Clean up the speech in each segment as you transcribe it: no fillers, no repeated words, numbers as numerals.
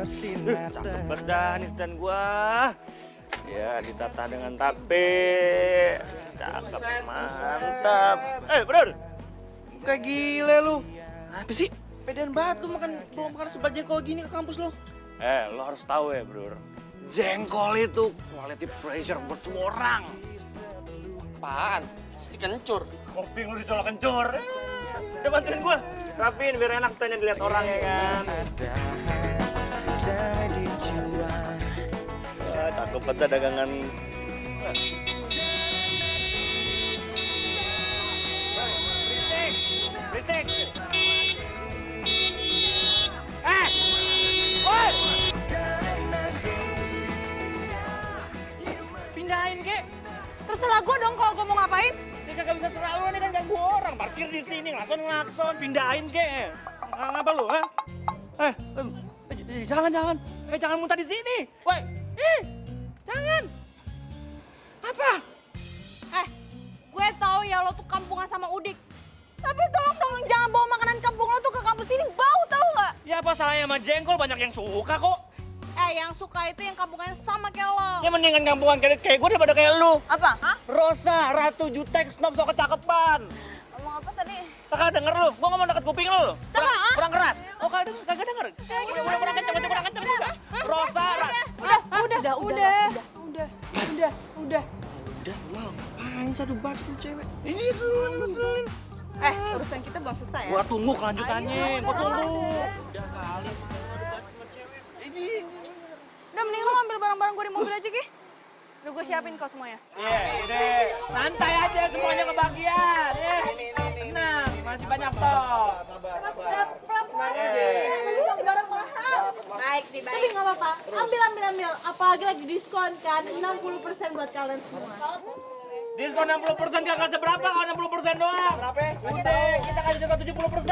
Cakep banget dah nih stand gua. Ya, ditata dengan tape. Cakep, mantap. Bro. Kayak gile lu. Apa sih? Pedean banget lu bawa makan sebat jengkol gini ke kampus lu. Lo harus tahu ya, bro. Jengkol itu quality pressure buat semua orang. Apaan? Stik kencur. Kopi lu dicolok kencur. Udah bantuin gua. Rapiin biar enak standnya dilihat orang ya kan. Cakep banget dagangan. Berisik. Woi! Pindahin, Kek. Terserah gue dong kalau gue mau ngapain. Dia kagak bisa serah lu nih kan ganggu orang. Parkir di sini, ngelakson. Pindahin, Kek. Ngapa lu, ha? Jangan. Jangan muntah di sini. Woi, jangan. Apa? Gue tahu ya lo tuh kampungan sama Udik. Tapi tolong dong jangan bawa makanan kampung lo tuh ke kampus ini, bau tahu nggak? Ya apa salahnya sama jengkol, banyak yang suka kok. Yang suka itu yang kampungannya sama kayak lo. Ya mendingan kampungan kayak gue daripada kayak lu. Apa? Hah? Rosa, Ratu Jutek, Snob so kecakepan. Ngomong apa tadi? Kakak denger lu, gua ngomong deket kuping lu. Coba, Kurang keras. Oh, kagak denger. Udah kurang kenceng juga. Rosa, Udah. Udah, lu ngapain sih? Aduh, banget lu cewek. ini lu yang ngeselin. Urusan kita belum selesai ya. Gua tunggu kelanjutannya, gua tunggu. Udah kali, aduh, banget lu cewek. Udah mending lo ambil barang-barang gue di mobil aja, Ki. Udah gue siapin kok semuanya. Udah. Santai aja semuanya kebagian. Tenang, masih banyak stok. Sabar. Barang mahal. Baik, Tapi nggak apa-apa. Ambil. Apalagi lagi diskon kan. 60% buat kalian semua. Diskon 60% kagak seberapa, kalau 60% doang. Berapa? Udah, kita kasih juga 70%. 70.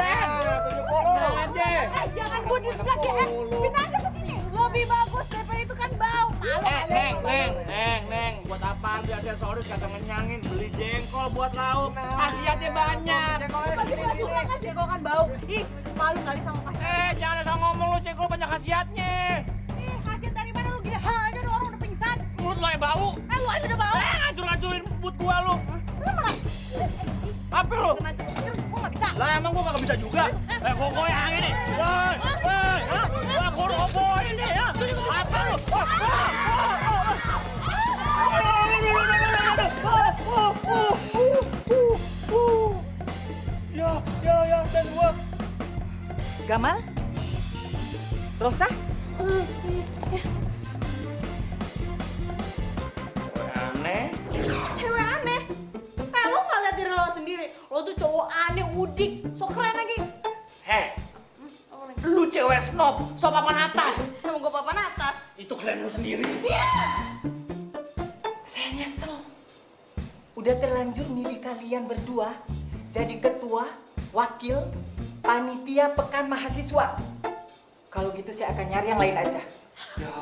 Nah, aja. Jangan gue di sebelah Ki. Pindah aja ke sini. Lebih bagus daripada itu kan bau. Neng, buat apa ambil aksesoris kata ngenyangin, beli jengkol buat lauk, khasiatnya banyak. Pasti bukan kan jengkol kan bau. Ih, malu kali sama pacar. Jangan asal ngomong lu, jengkol banyak khasiatnya. Khasiat dari mana lu gini? Aja orang udah pingsan. Mulut lo yang bau. Lu aja udah bau. Hancur-hancurin but gua lu. Lu malah Apa lu? macam-macam gue nggak bisa. Lah emang gua kagak bisa juga. Gua goyang ini. Woi. Wah, gua ini ya. Apa lu? Ya, dan gua. Gamal? Rosa? Aneh. Cewek aneh. Lo nggak lihat diri lo sendiri. Lo tuh cowok aneh, udik, so keren lagi. Lu cewek snob, so papan atas. Emang gue papan atas. Itu keren lu sendiri. Saya nyesel. Udah terlanjur milih kalian berdua jadi ketua, wakil, panitia pekan mahasiswa. Kalau gitu saya akan nyari yang lain aja.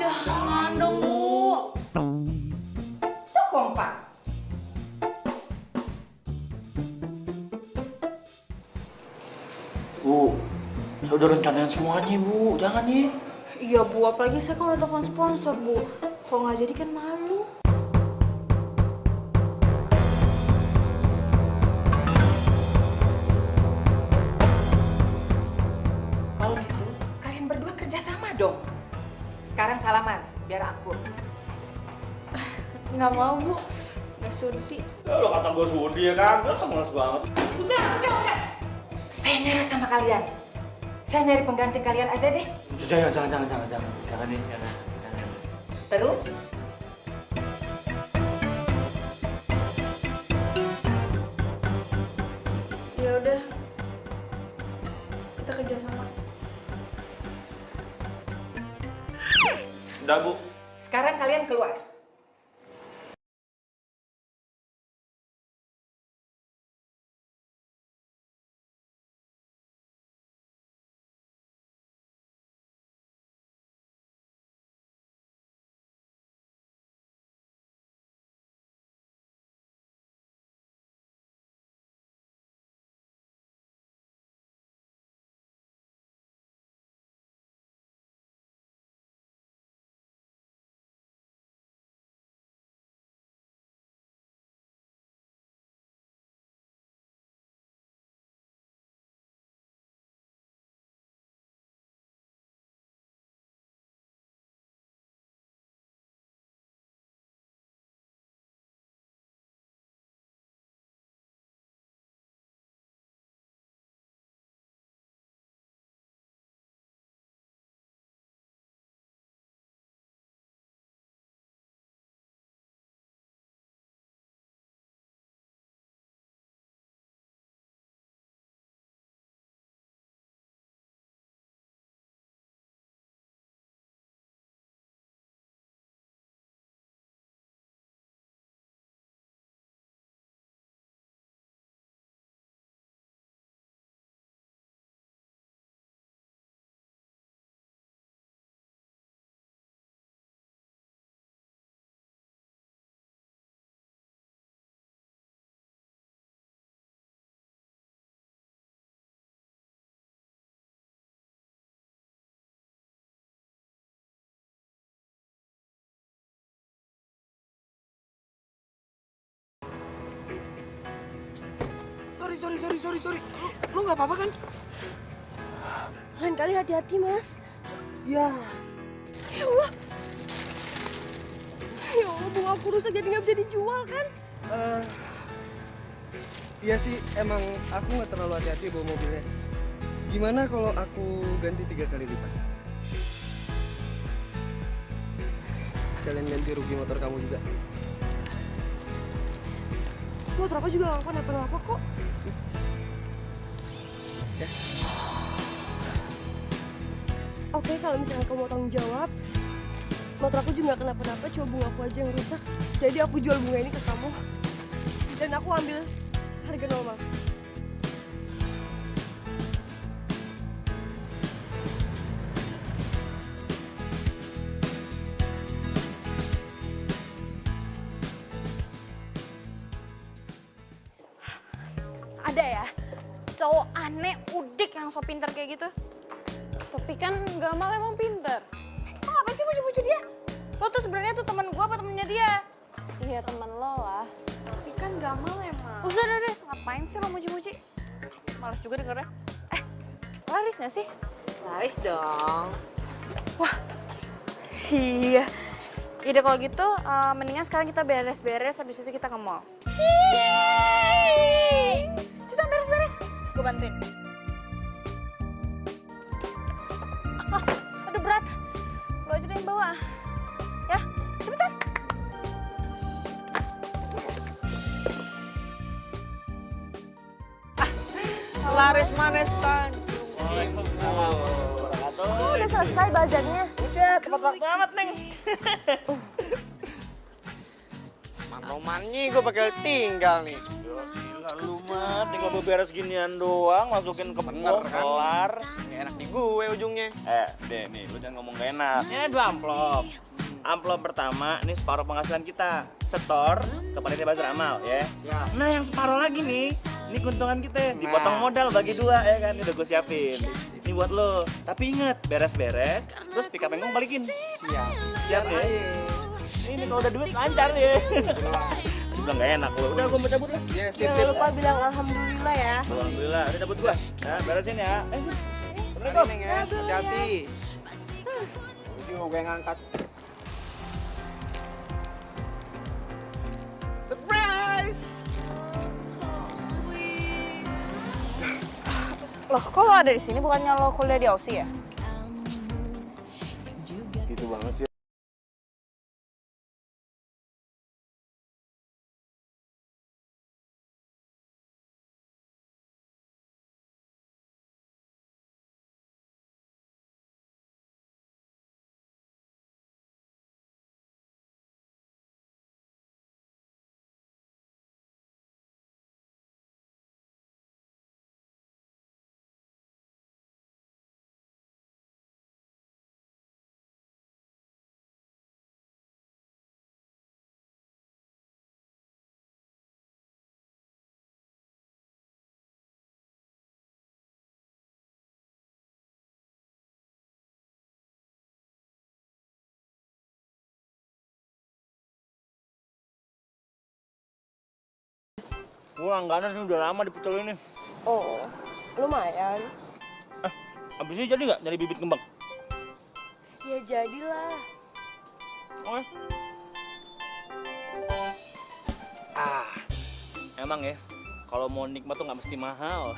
Jangan dong, Bu. Tuh kompak. Bu, saya udah rencanain semuanya, Bu. Jangan nih. Iya, Bu. Apalagi saya kan udah telepon sponsor, Bu. Kalau nggak jadi kan malu. Kalau gitu kalian berdua kerja sama dong. Sekarang salaman biar akur. Nggak mau, Bu. Nggak sudi. Ya lo kata gue sudi ya kan? Gue males banget. Udah. Saya nyerah sama kalian. Saya nyari pengganti kalian aja deh. Jangan nih, jangan. Terus? Ya udah. Kita kerja sama. Udah, Bu. Sekarang kalian keluar. Sorry. Lu nggak apa-apa kan? Lain kali hati-hati, Mas. Ya. Ya Allah. Ya Allah, bunga aku rusak jadi nggak bisa dijual kan? Iya sih, emang aku nggak terlalu hati-hati bawa mobilnya. Gimana kalau aku ganti 3 kali lipat? Sekalian ganti rugi motor kamu juga. Motor aku juga nggak kenapa-napa kok. Ya. Oke, kalau misalnya kamu mau tanggung jawab, motor aku juga nggak kenapa-napa, cuma bunga aku aja yang rusak. Jadi aku jual bunga ini ke kamu. Dan aku ambil harga normal. Ada ya, cowok aneh udik yang so pinter kayak gitu. Tapi kan Gamal emang pinter. Lo ngapain sih muji-muji dia? Lo tuh sebenarnya tuh teman gue apa temennya dia? Iya temen lo lah. Tapi kan Gamal emang. Udah, ngapain sih lo muji-muji? Males juga dengernya. Laris gak sih? Laris dong. Iya. Ide kalau gitu, mendingan sekarang kita beres-beres, habis itu kita ke mall. Cepetan beres-beres, gue bantuin. Aduh berat, lo aja deh yang bawa. Ya, cepetan. Laris Manestan. Udah selesai bazarnya. Udah, tepat waktu amat, Neng. Romannya gue bakal tinggal nih. Gila lu mah, tinggal beberes ginian doang, masukin ke mall, kelar. Nggak enak di gue ujungnya. Deh nih, lu jangan ngomong gak enak. Ini ada 2 amplop. Amplop pertama, ini separuh penghasilan kita. Setor ke panitia bazar amal, ya. Siap. Nah, yang separuh lagi nih, ini keuntungan kita. Dipotong modal bagi 2, ya kan. Ini udah gue siapin. Ini buat lo. Tapi inget, beres-beres, terus pick up yang balikin. Siap. Siap ya? Ini kalau udah duit lancar ya. Bilang gak enak lo. Udah, gue mau cabut lah. Iya, Jangan lupa bilang alhamdulillah ya. Alhamdulillah, udah cabut gua. Nah, beresin ya. Assalamualaikum. Neng ya, hati-hati. Ujung gue ngangkat. Surprise! Loh, kok lo ada di sini? Bukannya lo kuliah di Aussie ya? Gitu banget sih. Gua langganan sih udah lama di pucol ini. Oh, lumayan. Abis ini jadi nggak nyari bibit kembang? Ya jadilah. Oke. Emang ya, kalau mau nikmat tuh nggak mesti mahal.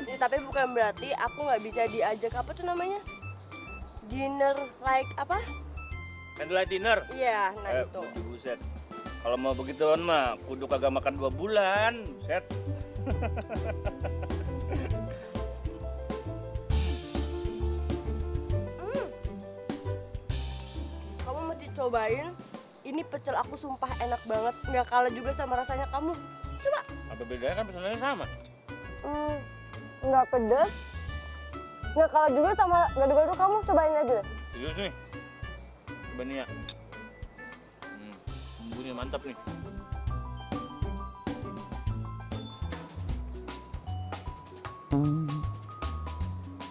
Ya, tapi bukan berarti aku nggak bisa diajak apa tuh namanya? Dinner like apa? Candlelight dinner. Iya, nah itu. Buset. Kalau mau begituan mah, kudu kagak makan 2 bulan. Set. Kamu mesti cobain. Ini pecel aku sumpah enak banget. Nggak kalah juga sama rasanya kamu. Coba. Apa bedanya kan pesanannya sama? Nggak pedes. Nggak kalah juga sama gado-gado kamu. Cobain aja deh. Serius nih. Coba nih ya. Bumbunya mantap nih.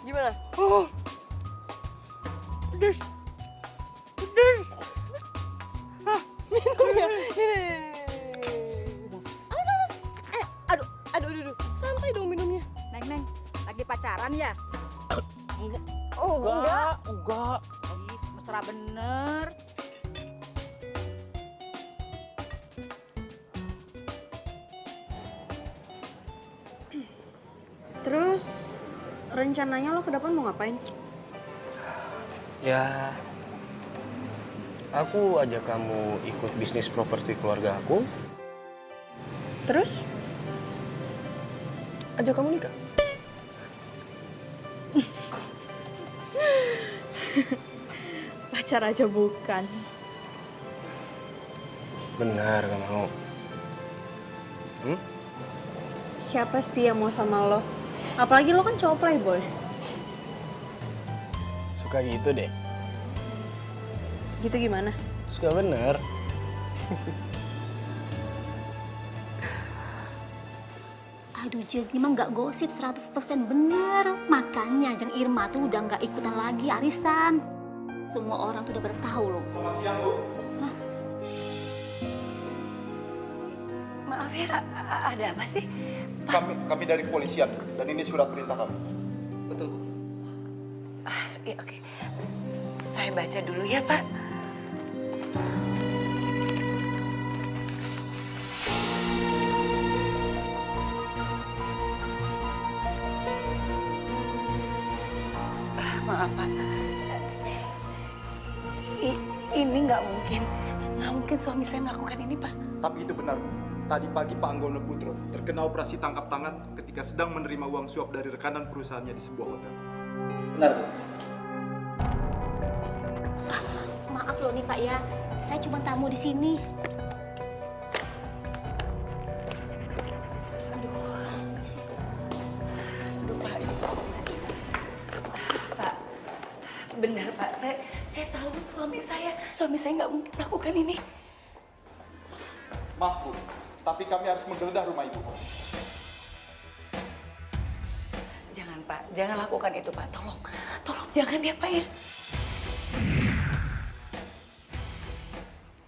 Gimana? Pedes. Pedes. Minum ya? Ini. Aduh, pacaran ya? Oh, enggak. Enggak. Ih, mesra bener. Terus rencananya lo ke depan mau ngapain? Ya, aku ajak kamu ikut bisnis properti keluarga aku. Terus? Ajak kamu nikah. Pacar aja bukan. Benar, gak mau. Siapa sih yang mau sama lo? Apalagi lo kan cowok playboy. Suka gitu deh. Gitu gimana? Suka bener. Aduh Jeng, ini mah nggak gosip 100% bener. Makanya Jeng Irma tuh udah nggak ikutan lagi arisan. Semua orang tuh udah pada tahu loh. Selamat siang, Bu. Maaf ya, ada apa sih? Kami dari kepolisian dan ini surat perintah kami. Betul, Bu. Oke, saya baca dulu ya Pak. Maaf Pak, ini nggak mungkin suami saya melakukan ini Pak. Tapi itu benar, Bu. Tadi pagi Pak Anggono Putro terkena operasi tangkap tangan ketika sedang menerima uang suap dari rekanan perusahaannya di sebuah hotel. Benar, Bu. Maaf loh nih Pak ya, saya cuma tamu di sini. Aduh Pak, Pak, benar Pak. Saya tahu suami saya nggak mungkin lakukan ini. Maaf, Bu. Tapi kami harus menggeledah rumah Ibu. Jangan Pak, jangan lakukan itu Pak. Tolong jangan ya Pak ya.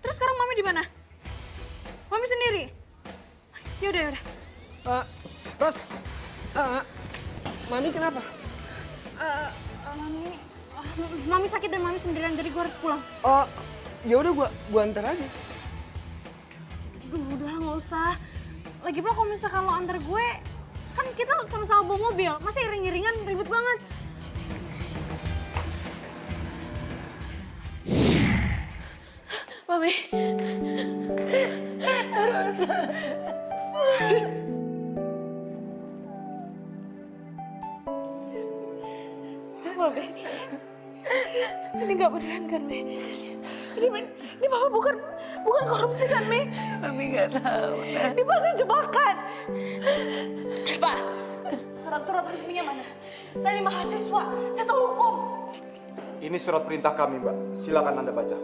Terus sekarang Mami di mana? Mami sendiri. Yaudah. Ros, Mami kenapa? Mami sakit dan Mami sendirian, jadi gue harus pulang. Oh, ya udah gua antar aja. Duh, udahlah nggak usah. Lagi pula kalau misalkan lo antar gue, kan kita sama-sama bawa mobil. Masa iring-iringan ribet banget. Mami. Rosa. Mami. Ini nggak beneran kan, Mi? Ini Papa bukan korupsi kan, Mi? Mami nggak tahu. Nah. Ini pasti jebakan. Pak, surat-surat resminya mana? Saya ini mahasiswa, saya tahu hukum. Ini surat perintah kami, Mbak. Silakan Anda baca.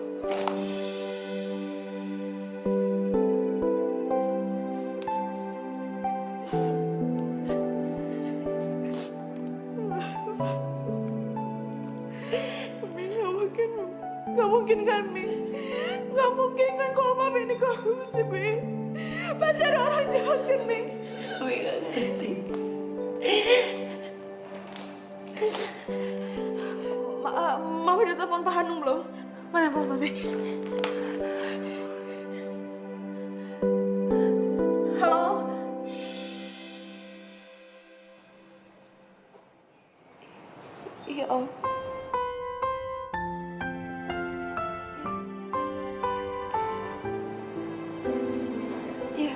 Gak mungkin kan, Mi? Gak mungkin kan kalau Mami ini korupsi, Mi? Pasti ada orang jahat kan, Mi? Mami nggak ngerti. Mami udah telepon Pak Hanung belum? Mana Pak Mami? Halo? Iya, Om. Iya.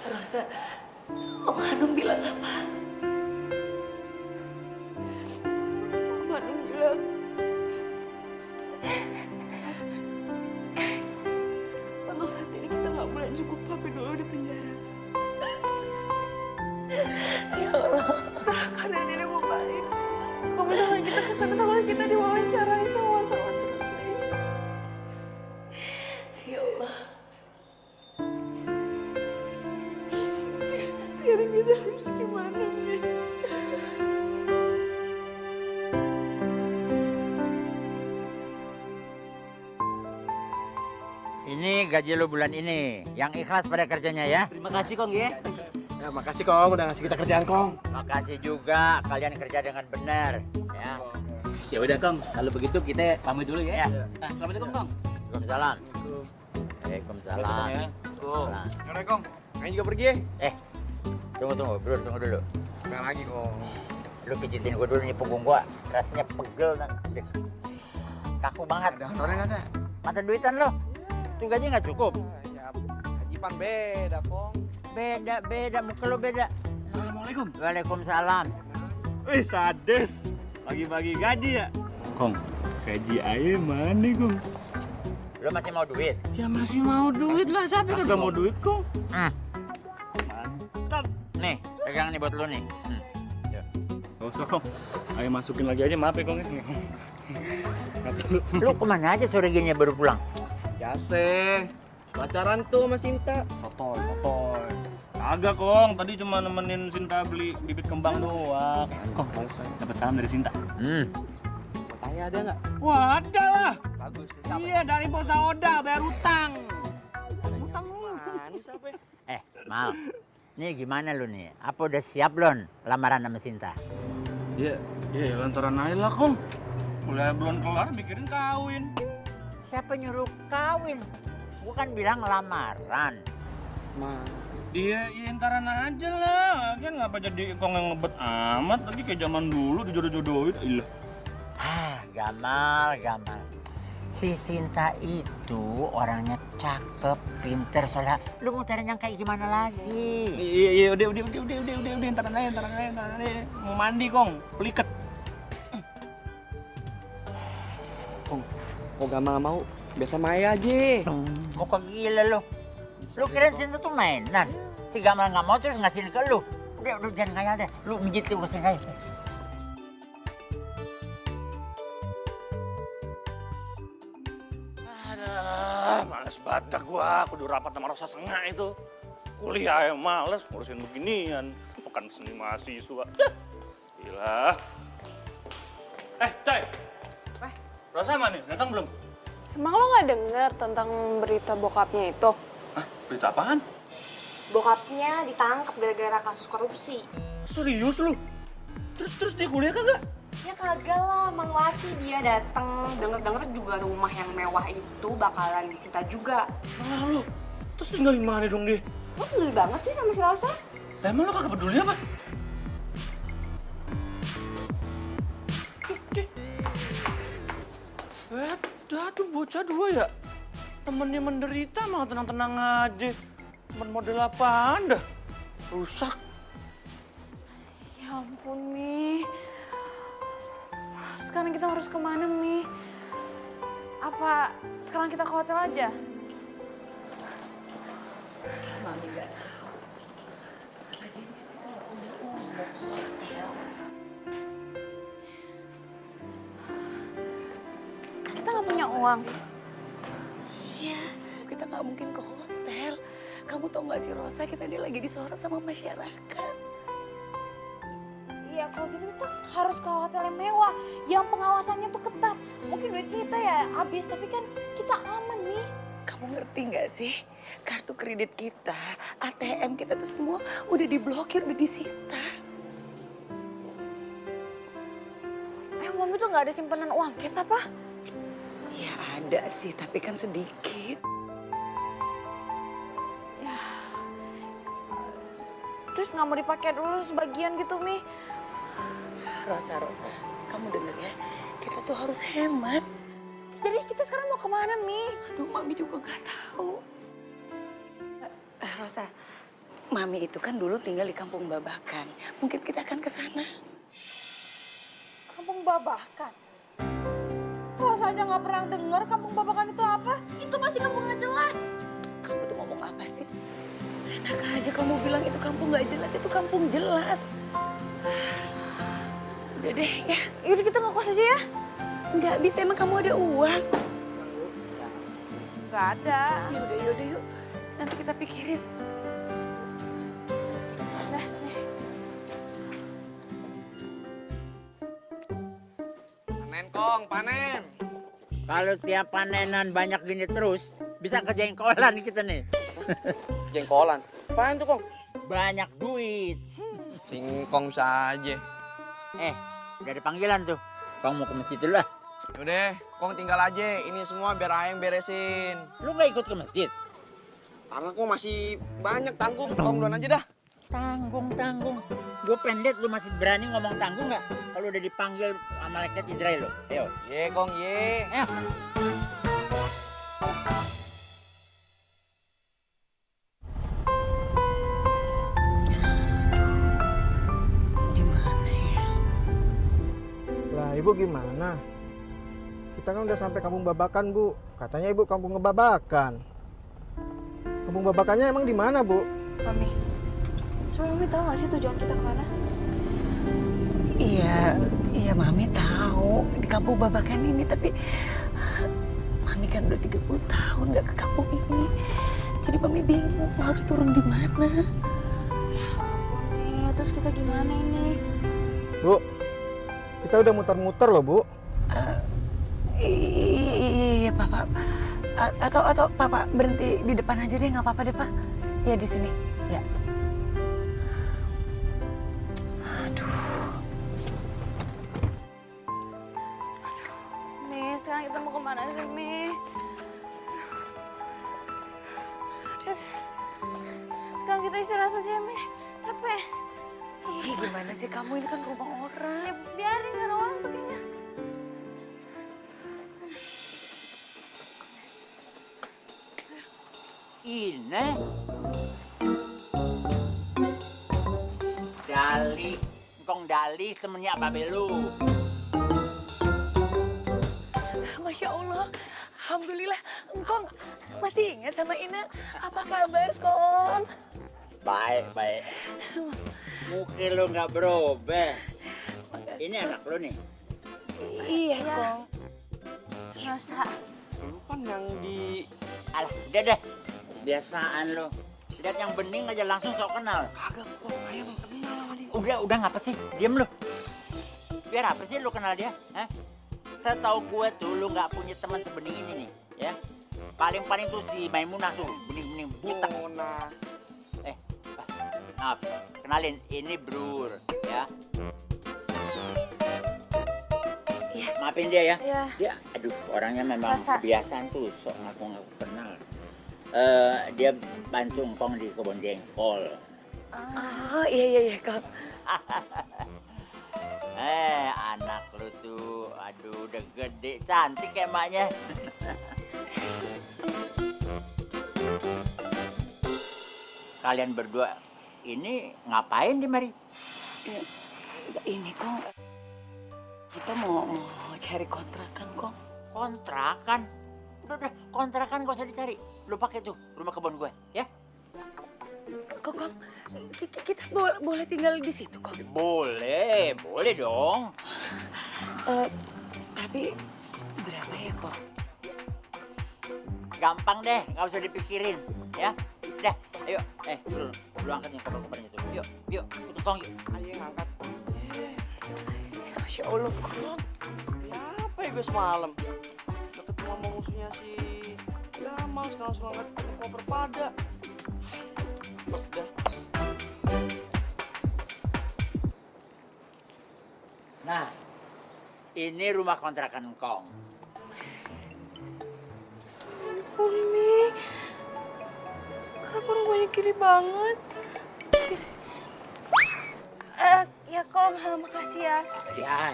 Rosa, Om Hanung bilang apa? Om Hanung bilang untuk saat ini kita nggak boleh cukup Papi dulu di penjara. Ya Allah. Setelah keadaan ini membaik, kalau misalkan kita kesana, takutnya kita diwawancarai sama wartawan terus, Mi. Ya Allah. Sekarang kita harus gimana, Mi? Ini gaji lo bulan ini, yang ikhlas pada kerjanya ya. Terima kasih, Kong ya. Ya makasih Kong udah ngasih kita kerjaan Kong. Makasih juga kalian kerja dengan benar. Ya. Ya udah Kong, kalau begitu kita pamit dulu ya. Ya. Nah, assalamualaikum Kong. Waalaikumsalam. Waalaikumsalam. Ya. Salam. Yaudah Kong, Kang juga pergi ya. Tunggu, bro, tunggu dulu. Nggak lagi Kong. Lu pijitin gua dulu nih punggung gua. Rasanya pegel dan kaku banget. Ada honornya nggak ada? Mata duitan lo. Tuh gaji nggak cukup. Ya, Hajipan beda Kong. Beda, muka lo beda. Assalamualaikum. Waalaikumsalam. Wih, sadis. Bagi-bagi gaji ya? Kong, gaji aja mana Kong? Lo masih mau duit? Ya masih mau duit lah, siapa yang udah mau duit Kong? Mantap. Nih, pegang nih buat lo nih. Gak usah Kong, ayo masukin lagi aja, maaf ya Kong. Lu kemana aja sore gini baru pulang? Biasa. Pacaran tuh sama Sinta. Sotoy. Agak Kong, tadi cuma nemenin Sinta beli bibit kembang doang. Kong, dapat salam dari Sinta. Mau tanya ada nggak? Wah, ada lah. Bagus. Iya, dari bos Oda bayar utang. Utang manis apa? Mal, nih gimana lu nih? Apa udah siap lon lamaran sama Sinta? Iya, lantaran aja lah Kong. Kuliah belum kelar, mikirin kawin. Siapa nyuruh kawin? Gua kan bilang lamaran. Iya, ntaran aja lah. Kan ngapa jadi Kong yang ngebet amat lagi kayak zaman dulu dijodoh-jodohin. Ilah. Gamal. Si Sinta itu orangnya cakep, pinter, soalnya lu mau cari yang kayak gimana lagi? Iya, udah, ntaran aja. Mau mandi Kong, peliket. Kong, mau Gamal mau, biasa Maya aja. Mau gila lu. Lu kirain Sinta tuh mainan? Si Gamal nggak mau terus ngasihin ke lu. Udah jangan ngayal deh. Lu mijit lu kesini aja. Males banget gua, kudu rapat sama Rosa Sengak itu. Kuliah ya males, ngurusin beginian. Bukan seni mahasiswa. Gila. Coy. Rosa mana nih? Datang belum? Emang lo gak denger tentang berita bokapnya itu? Hah? Berita apaan? Bokapnya ditangkap gara-gara kasus korupsi. Serius lu? Terus dia kuliah kagak? Ya kagak lah, Mang Wati dia datang. Denger-denger juga rumah yang mewah itu bakalan disita juga. Ah lu, terus tinggalin mana dong dia? Lo peduli banget sih sama si Rosa? Lah emang lu kagak peduli apa? Aduh bocah dua ya? Temennya menderita malah tenang-tenang aja. Temen model apaan dah? Rusak. Ya ampun, Mi. Sekarang kita harus kemana, Mi? Apa sekarang kita ke hotel aja? Mami nggak tahu. Lagi kalau udah ngomong hotel. Kita nggak punya uang. Iya, kita nggak mungkin ke hotel. Kamu tau nggak sih Rosa, kita ini lagi disorot sama masyarakat. Iya, kalau gitu kita harus ke hotel yang mewah, yang pengawasannya tuh ketat. Mungkin duit kita ya habis, tapi kan kita aman nih. Kamu ngerti nggak sih? Kartu kredit kita, ATM kita tuh semua udah diblokir, udah disita. Mami tuh nggak ada simpanan uang cash apa? Ya ada sih, tapi kan sedikit. Ya. Terus nggak mau dipakai dulu sebagian gitu, Mi? Rosa, kamu denger ya, kita tuh harus hemat. Jadi kita sekarang mau kemana, Mi? Aduh, Mami juga nggak tahu. Rosa, Mami itu kan dulu tinggal di Kampung Babakan. Mungkin kita akan ke sana. Kampung Babakan? Rosa aja nggak pernah dengar Kampung Babakan itu apa? Itu pasti kampung nggak jelas. Kamu tuh ngomong apa sih? Enak aja kamu bilang itu kampung nggak jelas, itu kampung jelas. Udah deh ya. Yaudah kita ngekos aja ya. Nggak bisa, emang kamu ada uang? Nggak ada. Yaudah yuk. Nanti kita pikirin. Nah, nih. Panen Kong, panen. Kalau tiap panenan banyak gini terus, bisa kejengkolan kita nih. Jengkolan. Apaan tuh Kong? banyak duit. Singkong saja. Udah ada panggilan tuh. Kong mau ke masjid dulu lah. Udah, Kong tinggal aja. Ini semua biar Ayang beresin. Lu gak ikut ke masjid? Karena Kong masih banyak tanggung. Kong duluan aja dah. Tanggung. Gue pendek, lu masih berani ngomong tanggung nggak? Kalau udah dipanggil malaikat Israel lo. Ayo. Ye, Kong, ye. Ayo. Lah, Ibu gimana? Kita kan udah sampai Kampung Babakan, Bu. Katanya Ibu Kampung Ngebabakan. Kampung Babakannya emang di mana, Bu? Mami, sebenarnya Mami tahu gak sih tujuan kita kemana? Iya Mami tahu di kampung Babakan ini, tapi Mami kan udah 30 tahun gak ke kampung ini. Jadi Mami bingung harus turun di mana. Ya ampun, Mi, terus kita gimana ini? Bu, kita udah muter-muter loh, Bu. Iya, Papa. Atau Papa berhenti di depan aja deh, nggak apa-apa deh, Pak. Ya di sini. Ya. Mi, sekarang kita mau kemana sih, Mi? Sekarang kita istirahat aja, Mi. Capek. Ih, gimana sih kamu? Ini kan rumah orang. Ya biarin ada orang tuh kayaknya. Ini Dali, Engkong Dali temennya Babe lu. Masya Allah, alhamdulillah, Engkong masih ingat sama Ina. Apa kabar, Kong? Baik. Muka lu nggak berubah. Ini anak lu nih. Iya, Kong. Masa? Lu kan yang di... Alah, udah deh. Biasaan lo. Lihat yang bening aja langsung sok kenal. Kagak, Kong. Ayang kenal sama dia. Udah ngapa sih? Diam lu. Biar apa sih lu kenal dia? Hah? Setahu gue tuh lu nggak punya teman sebening ini nih, ya. Paling tuh si Maimunah tuh, bening-bening buta. Maaf, kenalin, ini Brur, ya. Maafin dia ya. Iya. Dia, aduh, orangnya memang Rasa. kebiasaan tuh, sok ngaku-ngaku kenal. Dia bantu Engkong di kebun jengkol. Oh, iya, Kong. Anak lu tuh, aduh, udah gede, cantik kayak emaknya. Kalian berdua ini ngapain di mari? Ini, Kong, kita mau cari kontrakan, Kong. Kontrakan? Udah, kontrakan gak usah dicari. Lu pakai tuh rumah kebun gue, ya? Kong, kita boleh tinggal di situ, Kong? Boleh dong. Tapi berapa ya, Kong? Gampang deh, nggak usah dipikirin, ya. Udah, ayo, lu angkat yang kabar-kabarnya tuh. Yuk, ikut Kong yuk. Ayo ngangkat. Masya Allah, Kong. Apa ya gue semalam? Ketemu sama musuhnya si Gamal, sekarang langsung angkat koper pada. Pas dah. Nah, ini rumah kontrakan Kong. Umi, kenapa rumahnya gini banget? Ya, Kong, makasih ya. Ya.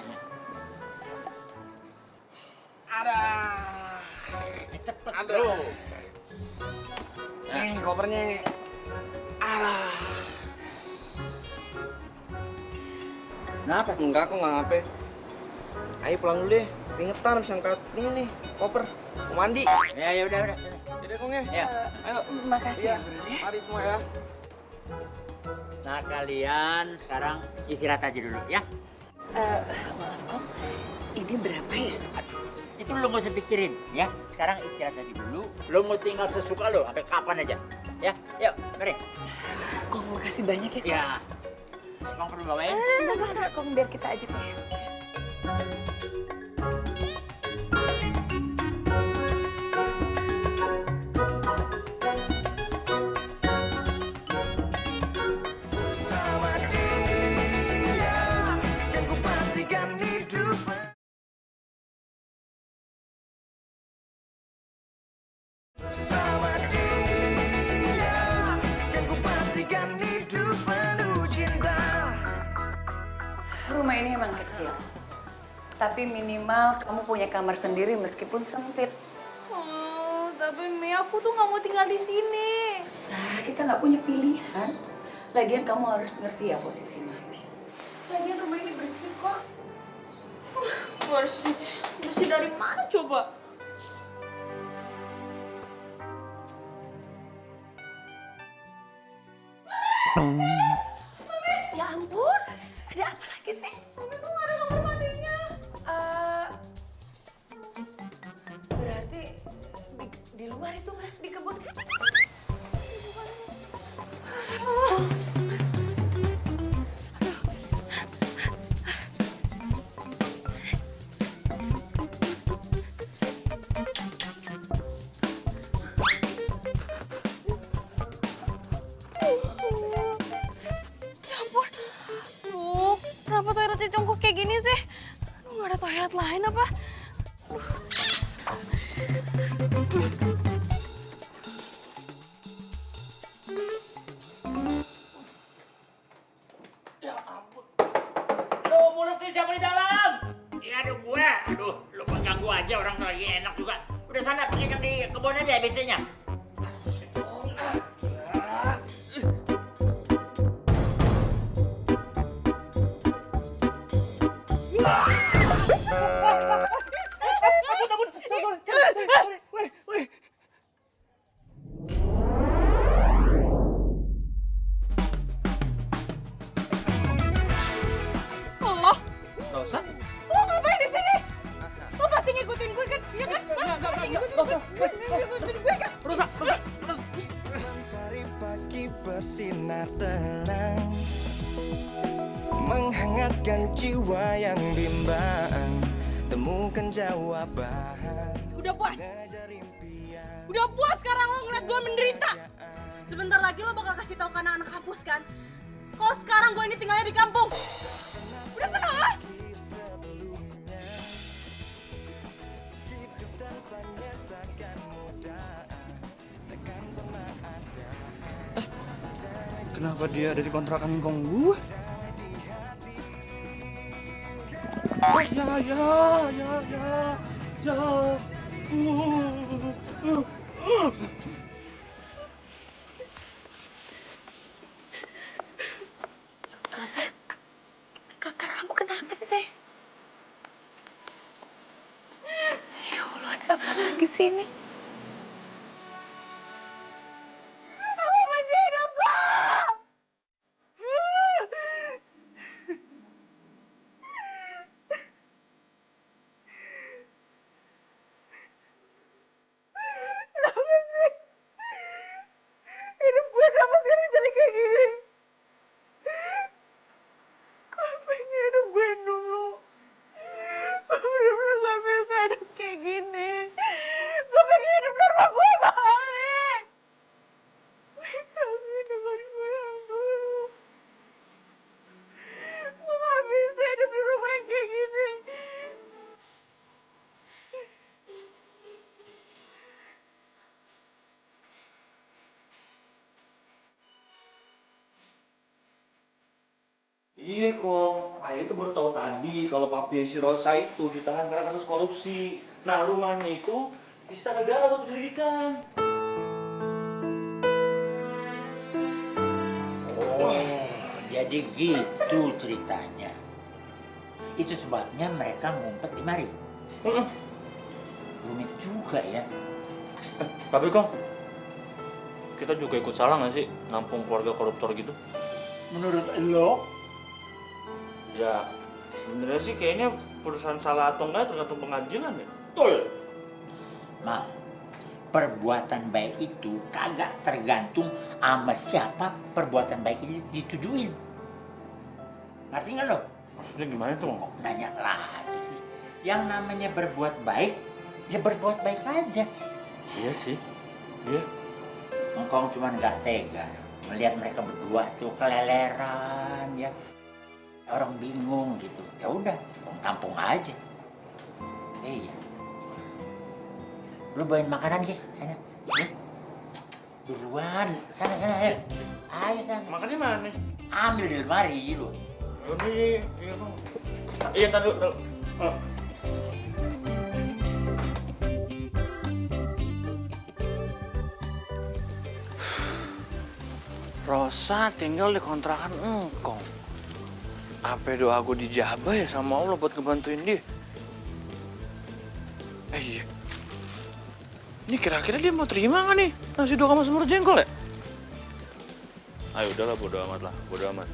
Ada. Cepet bro. Nih kopernya. Ada. Kenapa? Enggak, kok nggak ngapain. Ayo pulang dulu deh. Keringetan habis angkat ini nih koper. Mau mandi. Ya udah. Jadi Kong ya. Ya. Ayo. Makasih ya, Mari semua ya. Nah kalian sekarang istirahat aja dulu ya. Maaf, Kong. Ini berapa ya? Aduh, itu lo gak usah pikirin ya. Sekarang istirahat aja dulu. Lo mau tinggal sesuka lo sampai kapan aja. Ya, yuk, mari. Kong, makasih banyak ya, Kong. Ya. Kong perlu bawain? Enggak masalah, Kong. Biar kita aja, Kong. rumah ini emang kecil. Tapi minimal kamu punya kamar sendiri meskipun sempit. Oh, tapi Mi, aku tuh nggak mau tinggal di sini. Usah, kita nggak punya pilihan. Lagian kamu harus ngerti ya posisi Mami. Lagian rumah ini bersih kok. Bersih? Bersih dari mana coba? Ya ampun, ada apa lagi sih? Mami kok nggak ada kamar mandinya? Berarti di luar itu di kebun. Kenapa toiletnya congkok kayak gini sih? Aduh, nggak ada toilet lain apa? Ya ampun. Aduh, mulus nih siapa di dalam? Ya aduh gue. Aduh, lu mengganggu aja orang lagi enak juga. Udah sana pakai yang di kebun aja biasanya. Lo ngapain di sini? Lo pasti ngikutin gue kan? Iya kan? Pasti ngikutin gue kan? Rusak. Mentari pagi bersinar terang, menghangatkan jiwa yang bimbang, temukan jawaban. Udah puas? Udah puas sekarang lo ngeliat gue menderita? Sebentar lagi lo bakal kasih tahu ke anak-anak kampus kan? Kalau sekarang gue ini tinggalnya di kampung. Udah senang ah? Kenapa dia ada di kontrakan ngkong gue? Oh ya. Rosa, kakak kamu kenapa sih, sayang? Ya Allah, ada apa lagi sih ini? Aku masih hidup, Pak! Kenapa sih? Hidup gue kenapa sekarang jadi kayak gini? Gue pengen hidup gue dulu. Gue bener-bener gak bisa hidup kayak gini. Gue pengen hidup normal gue balik. Kasih dengan gue yang dulu. Gue gak bisa hidup di rumah yang kayak gini. Iya kok, Ayah itu baru tahu tadi kalau papi si Rosa itu ditahan karena kasus korupsi. Nah rumahnya itu disita negara untuk penyelidikan. Oh, jadi gitu ceritanya. Itu sebabnya mereka ngumpet di mari. Rumit juga ya. Tapi kok, kita juga ikut salah nggak sih nampung keluarga koruptor gitu? Menurut lo? Ya, sebenarnya sih kayaknya perusahaan salah atau enggak tergantung pengadilan ya. Betul. Mal, perbuatan baik itu kagak tergantung sama siapa perbuatan baik ini ditujuin. Ngerti nggak lo? Maksudnya gimana tuh? Kok nanya lagi sih? Yang namanya berbuat baik, ya berbuat baik aja. Iya sih, iya. Engkong cuma nggak tega melihat mereka berdua tuh keleleran ya. Orang bingung gitu. Ya udah, tampung aja. Iya. Lu bawain makanan, Ki, sana. Duluan, sana ayo. Ayo sana. Makannya mana? Ambil di lemari lu. Iya, Bang. Iya, ntar dulu. Rosa tinggal di kontrakan engkong. Apa doa gue dijabah ya sama Allah buat ngebantuin dia? Iya. Ini kira-kira dia mau terima nggak nih nasi doa sama semur jengkol ya? Ayo udahlah, bodo amat lah, bodo amat.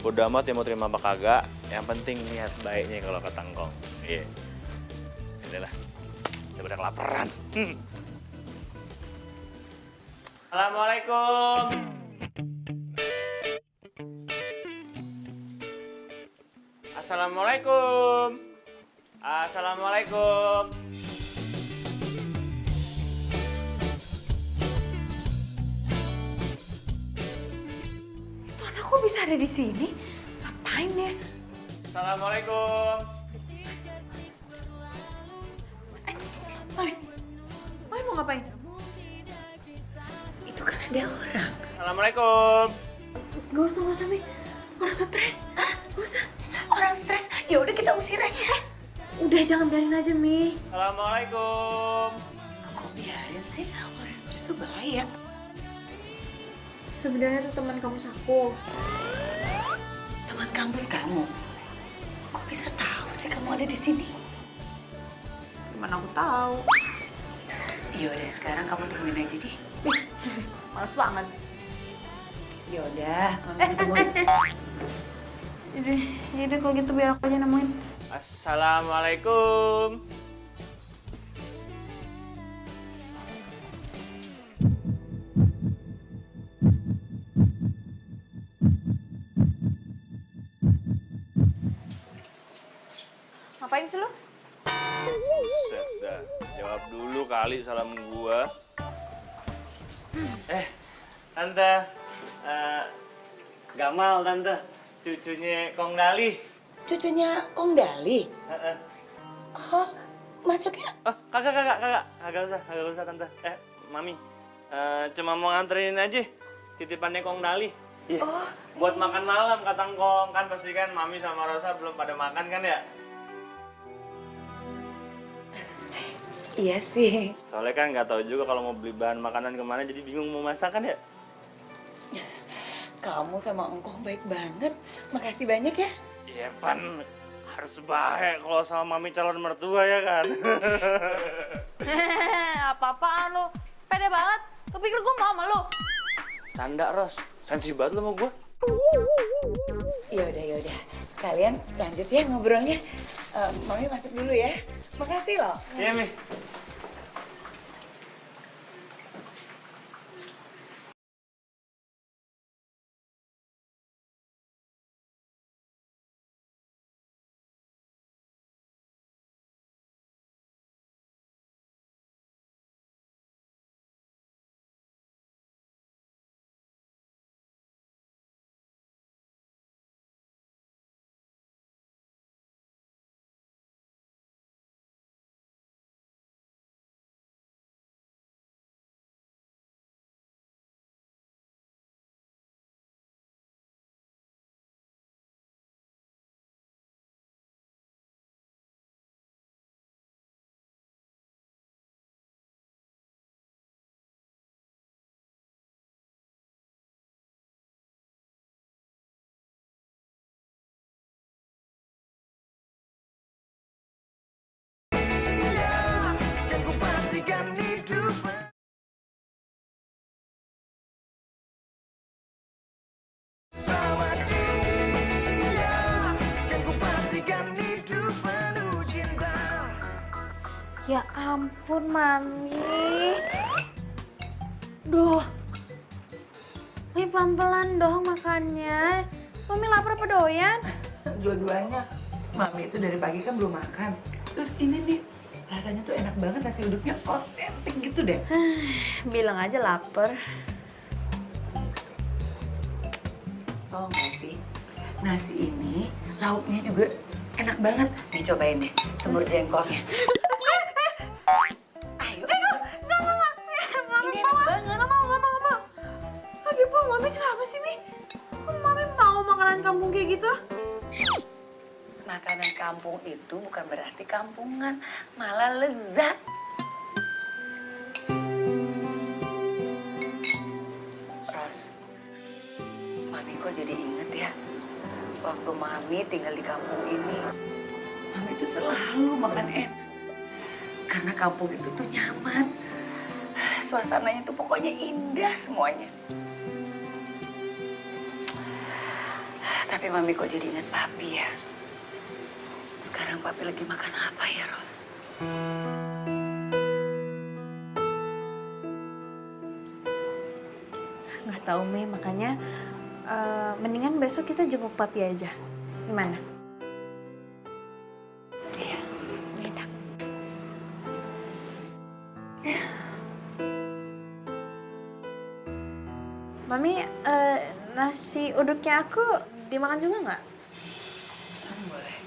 Bodo amat ya mau terima apa kagak, yang penting niat baiknya kalau kata engkong. Iya. Udahlah, saya udah kelaparan. Assalamualaikum. Assalamualaikum. Assalamualaikum. Itu anak kok bisa ada di sini? Ngapain ya? Assalamualaikum. Mami mau ngapain? Itu kan ada orang. Assalamualaikum. Gak usah, Mi. Orang stres. Gak usah. Orang stres. Ya udah kita usir aja. Udah jangan biarin aja, Mi. Assalamualaikum. Kok biarin sih? Orang stres itu bahaya. Sebenarnya itu teman kamu Saku. Teman kampus kamu. Kok bisa tahu sih kamu ada di sini? Gimana aku tahu? Ya udah sekarang kamu tungguin aja deh. Males banget. Ya udah, Mami tunggu. Jadi kalau gitu biar aku aja nemuin. Assalamualaikum. Ngapain sih lu? Buset dah, jawab dulu kali salam gua. Tante, Gamal tante, cucunya Kong Dali. Cucunya Kong Dali? Oh, masuknya? Oh, kagak usah tante. Mami, cuma mau nganterin aja titipannya Kong Dali. Iya. Oh, buat makan malam kata Kong, kan pasti kan Mami sama Rosa belum pada makan kan ya? Iya sih. Soalnya kan nggak tahu juga kalau mau beli bahan makanan kemana, jadi bingung mau masak kan ya? Kamu sama Engkong baik banget. Makasih banyak ya. Iya pan, harus baik kalau sama Mami calon mertua ya kan? Apa-apaan lu? Pede banget. Lu pikir gue mau sama lu? Canda Ros, sensi banget lu sama gue. Yaudah. Kalian lanjut ya ngobrolnya. Mami masuk dulu ya. Makasih loh. Iya, Mi. Ya ampun, Mami. Duh. Mami pelan-pelan dong makannya. Mami lapar apa doyan? Dua-duanya. Mami itu dari pagi kan belum makan. Terus ini nih, rasanya tuh enak banget, nasi uduknya otentik gitu deh. Bilang aja lapar. Tau gak sih, nasi ini lauknya juga enak banget. Nih cobain deh, semur jengkolnya. Ayo. Enggak. Mami mau banget. Enggak mau. Lagi pula Mami kenapa sih, Mi? Kok Mami mau makanan kampung kayak gitu? Makanan kampung itu bukan berarti kampungan, malah lezat. Ros, Mami kok jadi inget ya, waktu Mami tinggal di kampung ini, Mami itu selalu makan enak. Karena kampung itu tuh nyaman, suasananya tuh pokoknya indah semuanya. Tapi Mami kok jadi inget Papi ya? Sekarang Papi lagi makan apa ya, Ros? Nggak tahu, Mi. Makanya mendingan besok kita jenguk Papi aja. Gimana? Iya. Enak. Mami, nasi uduknya aku dimakan juga nggak? Boleh.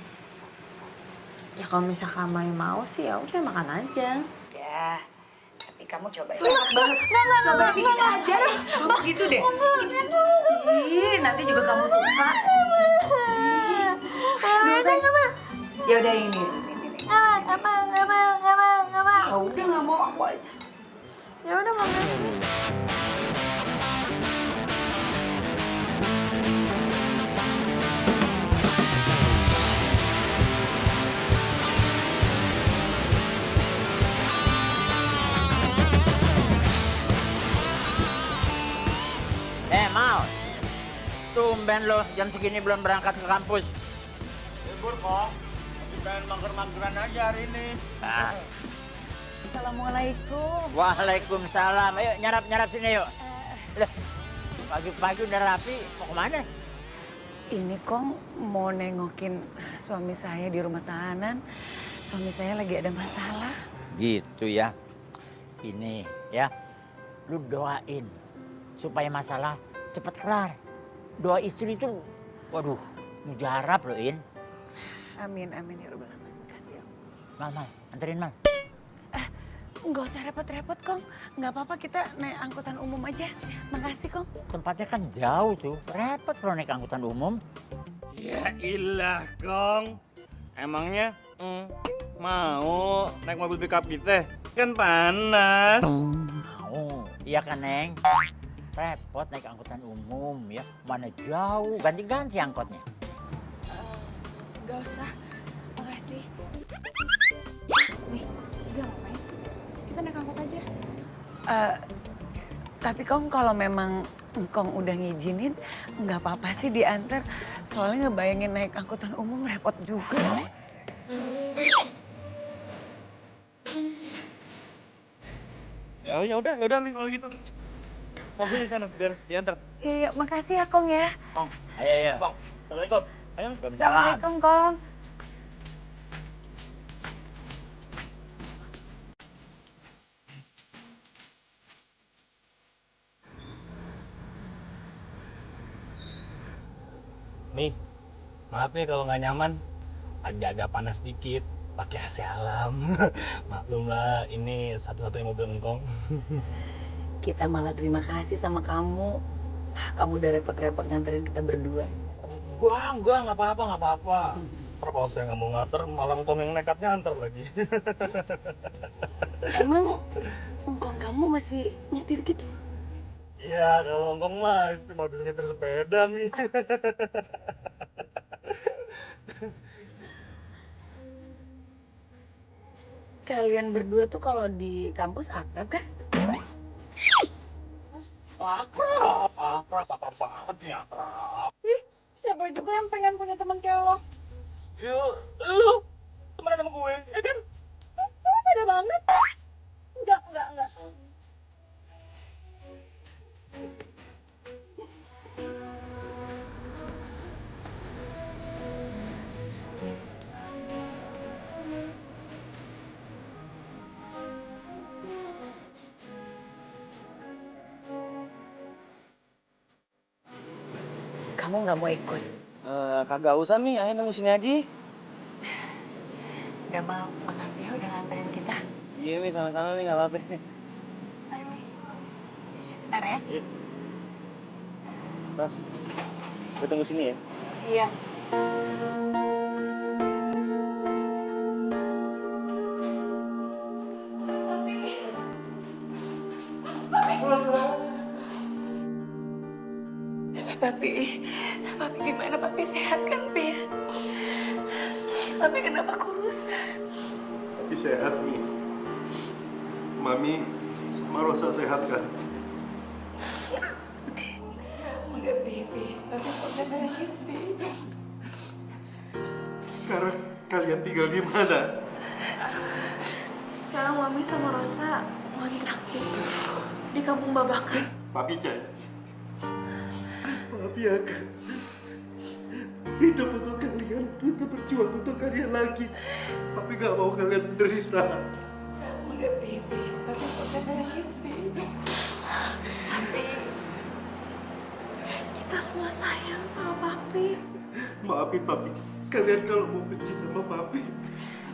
Ya kalau misalkan Mami mau sih ya udah makan aja. Ya, tapi kamu coba ya. Enak banget. Coba dikit aja. Kamu gitu deh. Ih, nanti juga kamu suka. Ya udah ini. Apa? Ya udah nggak mau aku aja. Ya udah Mami ini. Mal, tumben lo jam segini belum berangkat ke kampus. Libur kok, tapi pengen mager-mageran aja hari ini. Assalamualaikum. Waalaikumsalam. Ayo nyarap-nyarap sini yuk. Udah, pagi-pagi udah rapi, mau kemana? Ini Kong mau nengokin suami saya di rumah tahanan. Suami saya lagi ada masalah. Gitu ya. Ini ya, lu doain supaya masalah cepat kelar. Doa istri itu, waduh, mujarab loh, In. Amin, amin ya Rabbal Alamin. Makasih ya. Mal, anterin Mal. Nggak usah repot-repot, Kong. Nggak apa-apa, kita naik angkutan umum aja. Makasih, Kong. Tempatnya kan jauh tuh, repot kalau naik angkutan umum. Ya ilah, Kong. Emangnya mau naik mobil pickup kita? Kan panas. Mau, iya kan, Neng? Repot naik angkutan umum ya, mana jauh, ganti-ganti angkotnya. Nggak usah, makasih. Nih, udah ngapain sih? Kita naik angkot aja. Tapi Kong kalau memang Kong udah ngizinin, nggak apa-apa sih diantar. Soalnya ngebayangin naik angkutan umum repot juga. Ya udah nih kalau gitu. Mobil di sana biar diantar. Iya, makasih ya Kong ya. Kong, Ayo. Bang. Assalamualaikum. Ayo. Assalamualaikum Kong. Nih, maaf nih kalau nggak nyaman, agak panas dikit, pakai AC alam. Maklum lah, ini satu-satunya mobil engkong. Kita malah terima kasih sama kamu. Kamu udah repot-repot nganterin kita berdua. Enggak, nggak apa-apa. Kalau saya nggak mau nganter, malah engkong yang nekat nganter lagi. Emang engkong kamu masih nyetir gitu? Ya, kalau engkong mah itu mobil nyetir sepeda nih. Kalian berdua tuh kalau di kampus akrab kan? Akrab banget nih akrab. Siapa juga yang pengen punya teman kayak lo? Ya, lu temenan sama gue, ya kan? Beda banget. Enggak. Kamu nggak mau ikut? Kagak usah Mi, ayo nunggu sini aja. Nggak mau. Makasih ya udah nganterin kita. Iya Mi, sama-sama Mi, nggak apa-apa. Ayo, Mi. Bentar ya. Mas, gue tunggu sini ya. Iya. Papi gimana papi sehat kan, Pi? Papi kenapa kurusan? Papi sehat, Mi. Mami sama Rosa sehat kan? Udah, Pi. Papi gak usah nangis, Pi. Sekarang kalian tinggal di mana? Sekarang Mami sama Rosa ngontrak di kampung Babakan. Papi janji. Papi akan hidup untuk kalian, untuk berjuang untuk kalian lagi. Papi gak mau kalian menderita. Udah, Pi. Papi gak usah nangis, Pi. Papi, Kita semua sayang sama Papi. Maafin Papi. Kalian kalau mau benci sama Papi,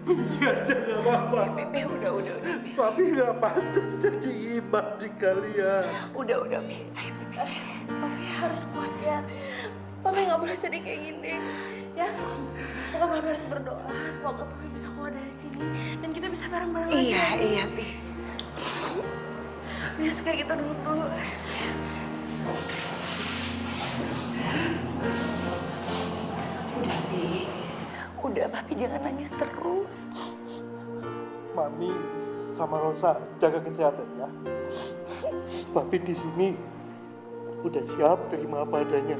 benci aja gak apa-apa. Pi, udah, Pi. Papi gak pantas jadi imam di kalian. Udah, Pi. Ayo, Pi. Papi harus kuat ya. Papi nggak boleh sedih kayak gini. Ya, pokoknya Papi harus berdoa. Semoga Papi bisa keluar dari sini dan kita bisa bareng-bareng lagi. Iya, Pi. Ya, sekali kita dulu. Udah, Pi. Udah, Papi jangan nangis terus. Mami sama Rosa jaga kesehatan ya. Papi di sini udah siap terima apa adanya.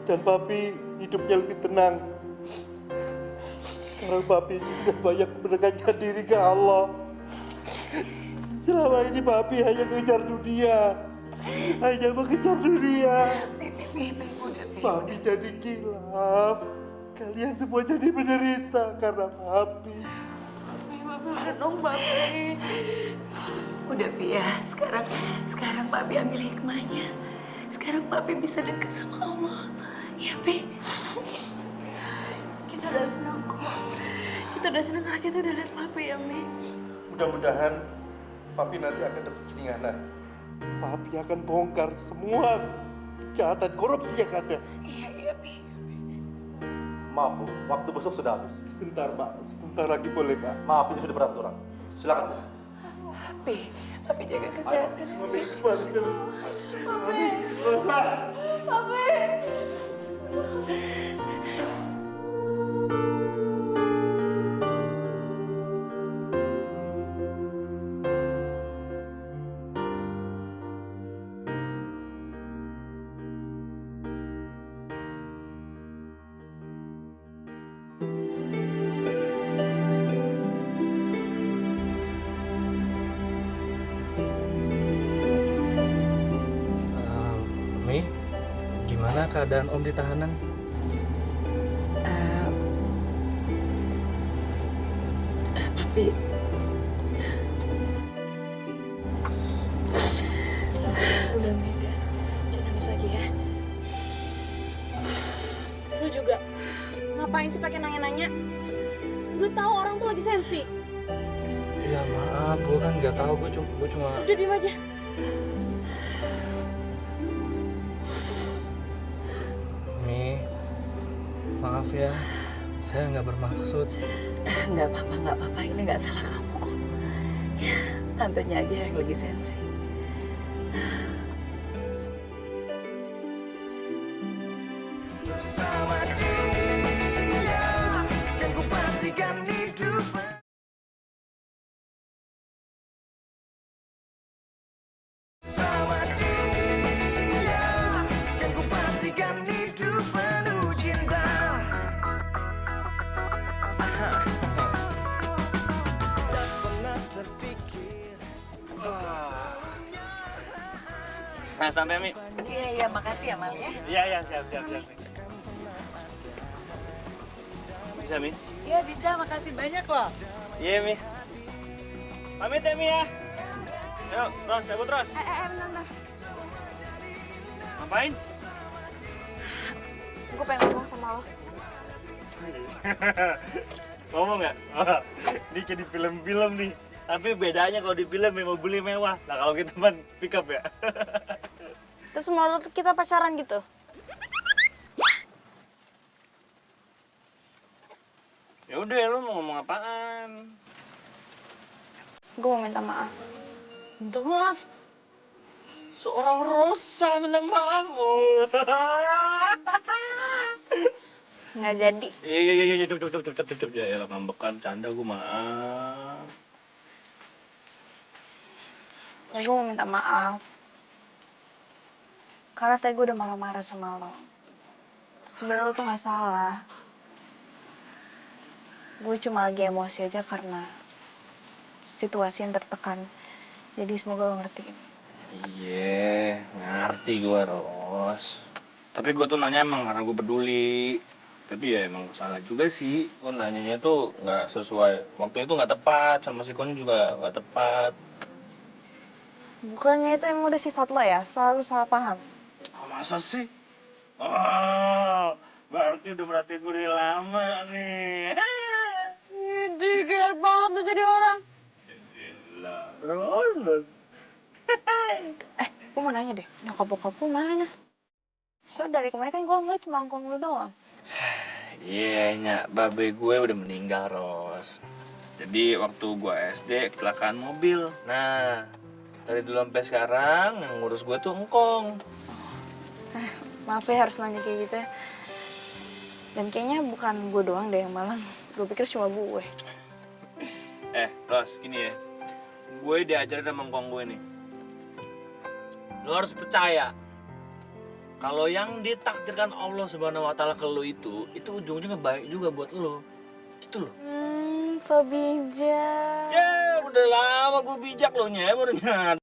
Dan Papi hidupnya lebih tenang. Sekarang Papi sudah banyak mendekatkan diri ke Allah. Selama ini Papi hanya mengejar dunia. Hanya mengejar dunia. Papi jadi kilaf. Kalian semua jadi menderita karena Papi. Udah dong, Papi. Udah, Pi ya. Sekarang Papi ambil hikmahnya. Sekarang Papi bisa deket sama Allah. Ya, Pi. Kita udah senang kok. Kita udah senang karena kita udah lihat Papi ya, Mi. Mudah-mudahan Papi nanti akan dapat keringanan. Papi akan bongkar semua kejahatan korupsi yang ada. Iya, Pi. Maaf Bu, waktu besok sudah habis. Sebentar Pak, sebentar lagi boleh Pak. Maaf, ini sudah beraturan. Silakan Bu. Papi jaga kesehatan. Mami kembali dulu. Papi. Rosa. Papi. Mi, gimana keadaan Om di tahanan? Papi. Udah, Mi. Jangan nangis lagi ya. Lu juga ngapain sih pakai nanya-nanya? Udah tahu orang tuh lagi sensi. Ya maaf, gue kan nggak tahu. Gue cuma. Udah diem aja. Mi, maaf ya. Saya nggak bermaksud. Nggak apa-apa. Ini nggak salah kamu kok. Ya, tantenya aja yang lagi sensi. Bersama dia, dan ku pastikan hidup. Bersama dia, dan ku pastikan hidup penuh cinta. Tak pernah terfikir. Nah, sampai Mi. Iya, makasih ya, Mal ya. Iya, siap. Bisa Mi? Iya, bisa. Makasih banyak loh. Iya Mi. Pamit ya Mi ya. Ayo, Ros, cabut Ros. Bentar. Ngapain? Gue pengen ngomong sama lo. Ngomong nggak? Ini kayak di film-film nih. Tapi bedanya kalau di film memang mobilnya mewah. Nah kalau kita mah pick up ya. Terus menurut kita pacaran gitu? Ya udah, lu mau ngomong apaan? Gue mau minta maaf. Minta maaf? Seorang Rosa minta maaf. Nggak jadi. Iya, cukup. Ya ngambekan, canda gue maaf. Ya gue mau minta maaf. Karena tadi gue udah marah-marah sama lo. Sebenarnya lo tuh nggak salah. Gue cuma lagi emosi aja karena situasi yang tertekan. Jadi semoga lo ngertiin. Iya, ngerti gue, Ros. Tapi gue tuh nanya emang karena gue peduli. Tapi ya emang salah juga sih. Gue nanyanya tuh nggak sesuai. Waktu itu nggak tepat, sama si Kon juga nggak tepat. Bukannya itu emang udah sifat lo ya? Selalu salah paham. Oh, masa sih? Oh, berarti udah perhatiin gue dari lama nih. Diger banget tuh jadi orang. Ros. Gue mau nanya deh, nyokap bokap lu mana? Soalnya dari kemarin kan gue ngeliat cuma ngkong lu doang. Iya, nyak, babe gue udah meninggal, Ros. Jadi waktu gue SD kecelakaan mobil. Nah, dari dulu sampai sekarang yang ngurus gue tuh engkong. Maaf ya harus nanya kayak gitu ya. Dan kayaknya bukan gue doang deh yang malang. Gue pikir cuma gue. Ros, gini ya. Gue diajarin sama engkong gue nih. Lo harus percaya. Kalau yang ditakdirkan Allah Subhanahu wa taala ke lo itu ujung-ujungnya baik juga buat lo. Gitu loh. So bijak. Ya, udah lama gue bijak lo nya, baru nyadar.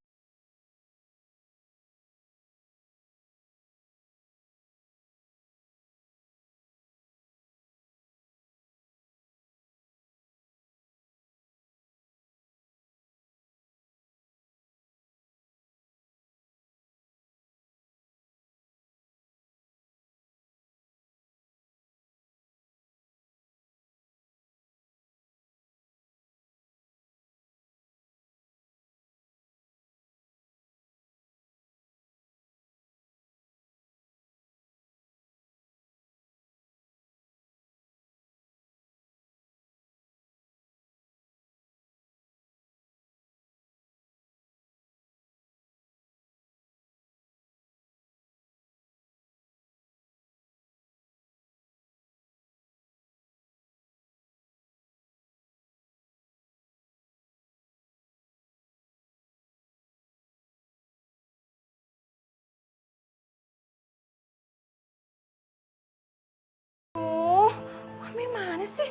Mami mana sih?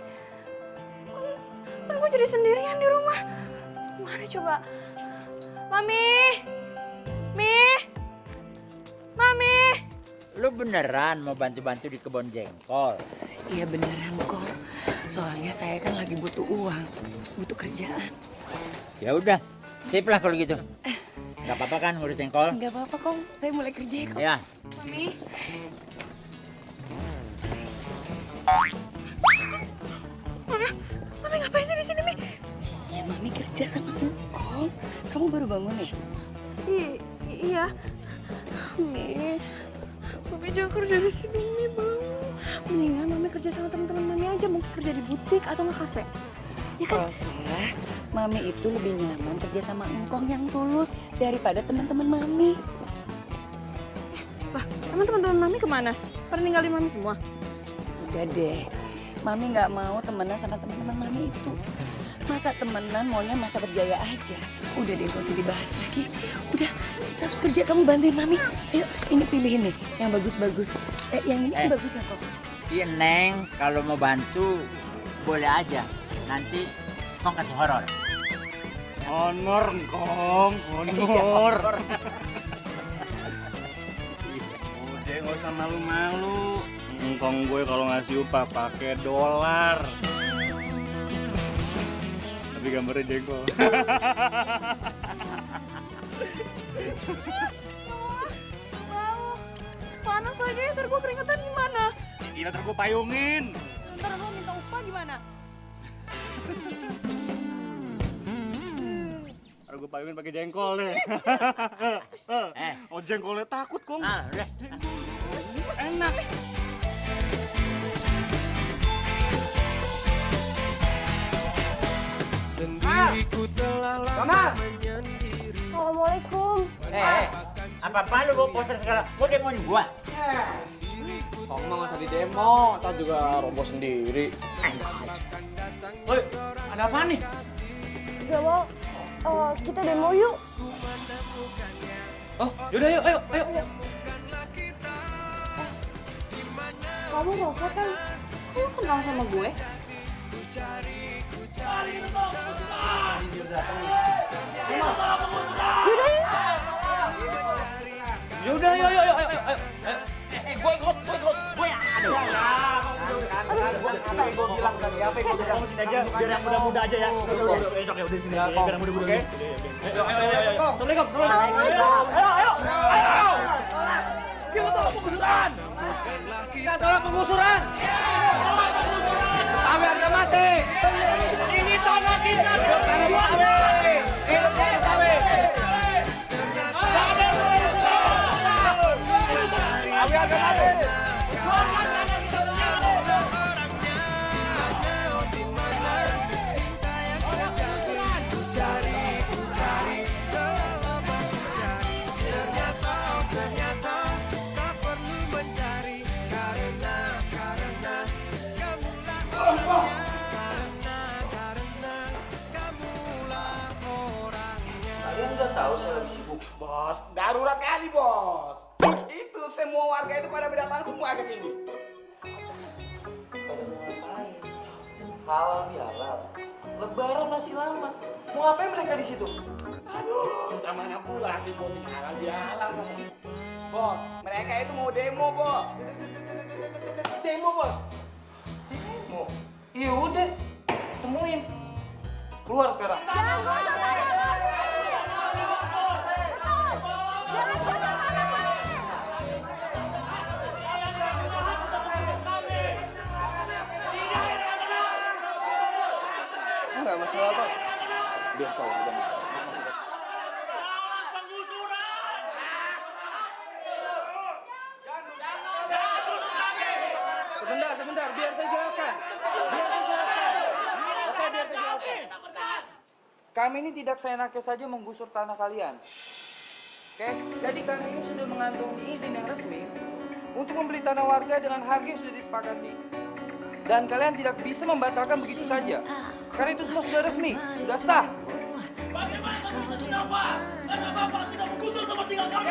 Kan gue jadi sendirian di rumah. Mana coba? Mami! Mami! Lu beneran mau bantu-bantu di kebun jengkol? Iya beneran kok. Soalnya saya kan lagi butuh uang, butuh kerjaan. Ya udah, sip lah kalau gitu. Gak apa-apa kan ngurus jengkol? Nggak apa-apa kok, saya mulai kerja kok. Ya. Mami! Mami ngapain sih di sini, Mi? Ya Mami kerja sama Engkong. Kamu baru bangun nih? Iya. Mi, Mami jangan kerja di sini, Mi, Bang. Mendingan Mami kerja sama teman-teman Mami aja, mungkin kerja di butik atau nggak kafe. Ya kan? Rosa, Mami itu lebih nyaman kerja sama Engkong yang tulus daripada teman-teman Mami. Lah, emang teman-teman Mami kemana? Pada ninggalin Mami semua? Udah deh, Mami nggak mau temenan sama teman-teman Mami itu. Masa temenan maunya masa berjaya aja. Udah deh, gak usah dibahas lagi. Udah, kita harus kerja, kamu bantuin Mami. Ayo, ini pilih ini, yang bagus-bagus. Yang ini kan bagus ya kok. Si Neng kalau mau bantu boleh aja. Nanti Kong kasih horor. Honor, Kong. Honor. Udah, nggak usah malu-malu. Engkong gue kalau ngasih upah pakai dolar. Tapi gambarnya jengkol. Panas lagi, ntar gue keringetan gimana? Iya, ntar gue payungin. Ntar lo minta upah gimana? Ntar gue payungin pakai jengkol deh. Oh, jengkolnya takut, Kong. Udah. Enak. dan diriku telah lama menyendiri. Assalamualaikum. Apa-apaan lu bawa poster segala? Mau demoin gua? Tong mah nggak usah di demo, tau juga roboh sendiri. Woi, ada apa nih? Gak mau. Kita demo yuk. Oh, yaudah yuk, ayo. Kamu Rosa kan? Lu kenal sama gue? Yaudah, ayo. Gue ikut. Gue yang ada. Apa yang gue bilang tadi? Kamu sini aja, biar yang muda-muda aja ya. Udah sini aja, biar yang muda-muda. Ayo. Assalamualaikum. Ayo. Kita tolak penggusuran. Kami harga mati. Ini tanah kita. Tanah kami. Hidup kami. Kami harga mati. Kalian udah tahu saya lagi sibuk. Bos, darurat kali bos. Itu semua warga itu pada berdatang semua ke sini. Pada mau ngapain? Halal bihalal. Lebaran masih lama. Mau ngapain mereka di situ? Aduh, sama mana pula sih bos ini halal bihalal. Bos, mereka itu mau demo bos. Demo bos. Demo? Iya udah, temuin. Keluar sekarang. Enggak masalah Pak. Biasa aja. Sebentar, biar saya jelaskan. Oke, biar saya jelaskan. Kami ini tidak seenaknya saja menggusur tanah kalian. Oke, jadi kami ini sudah mengantongi izin yang resmi untuk membeli tanah warga dengan harga yang sudah disepakati. Dan kalian tidak bisa membatalkan begitu saja. Karena itu semua sudah resmi, sudah sah. Bagaimana kamu sudah apa? Karena Bapak sudah menggusur tempat tinggal kami.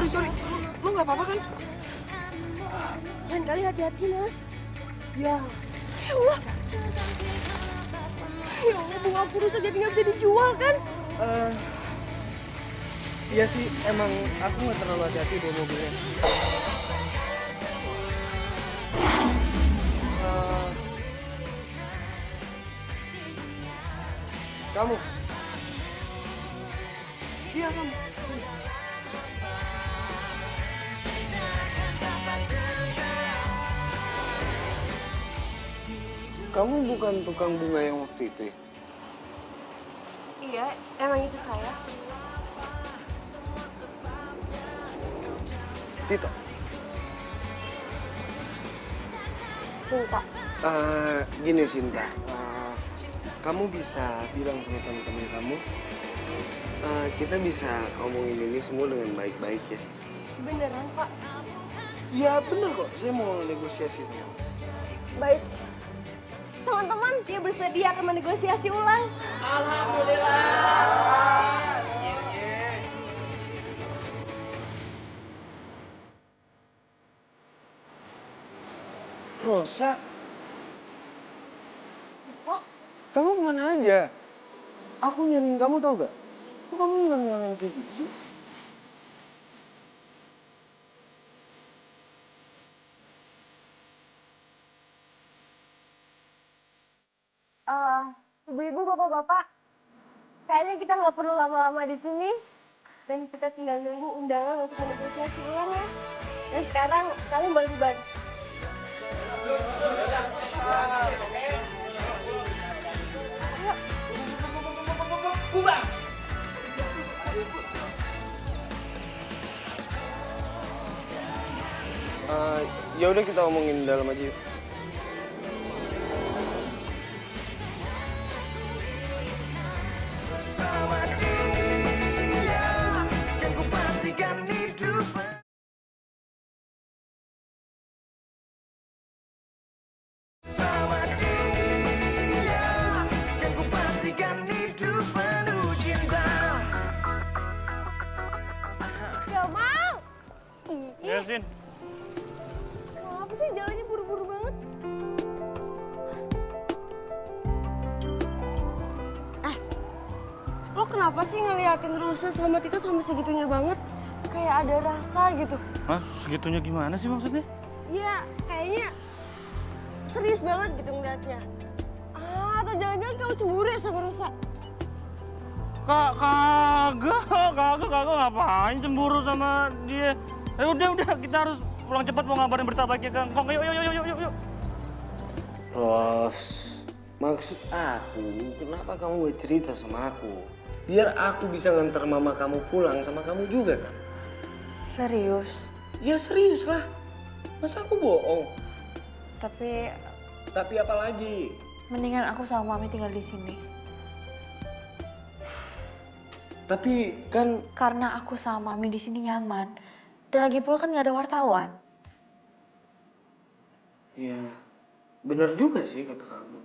Sorry. Lu nggak apa-apa kan? Lain kali hati-hati, Mas. Ya. Ya Allah. Ya Allah, bunga aku rusak jadi nggak bisa dijual kan? Iya sih, emang aku nggak terlalu hati-hati bawa mobilnya. Kamu? Iya, kamu. Kamu bukan tukang bunga yang waktu itu ya? Iya, emang itu saya. Tita. Sinta. Gini Sinta, kamu bisa bilang sama teman-teman kamu, kita bisa ngomongin ini semua dengan baik-baik ya. Beneran, Pak? Ya bener kok, saya mau negosiasi sama kamu. Baik. Teman-teman, dia bersedia akan menegosiasi ulang. Alhamdulillah. Rosa, kamu kemana aja? Aku nyariin kamu tau gak? Kok kamu ngilang kayak gitu sih? Ibu-ibu, bapak-bapak, kayaknya kita nggak perlu lama-lama di sini dan kita tinggal nunggu undangan untuk negosiasi ulang ya. Dan sekarang kalian boleh bubar. Ya udah kita omongin dalam aja yuk. Sama dia kan ku pastikan hidup. Sama dia kan ku pastikan hidup penuh cinta. Jamal! Ya, Sin. Apa sih jalannya buru-buru banget? Lo kenapa sih ngeliatin Rosa sama Tito sampai segitunya banget? Kayak ada rasa gitu. Hah? Segitunya gimana sih maksudnya? Iya, kayaknya serius banget gitu ngeliatnya. Atau jangan-jangan kamu cemburu ya sama Rosa? Kagak ngapain cemburu sama dia. Udah, kita harus pulang cepat mau ngabarin berita baiknya ke Kong. Yuk. Ros, maksud aku, kenapa kamu gak cerita sama aku? Biar aku bisa nganter mama kamu pulang sama kamu juga kan? Serius? Ya serius lah. Masa aku bohong? Tapi Tapi apa lagi? mendingan aku sama Mami tinggal di sini. Tapi kan Karena aku sama Mami di sini nyaman. Dan lagi pula kan nggak ada wartawan. ya bener juga sih kata kamu.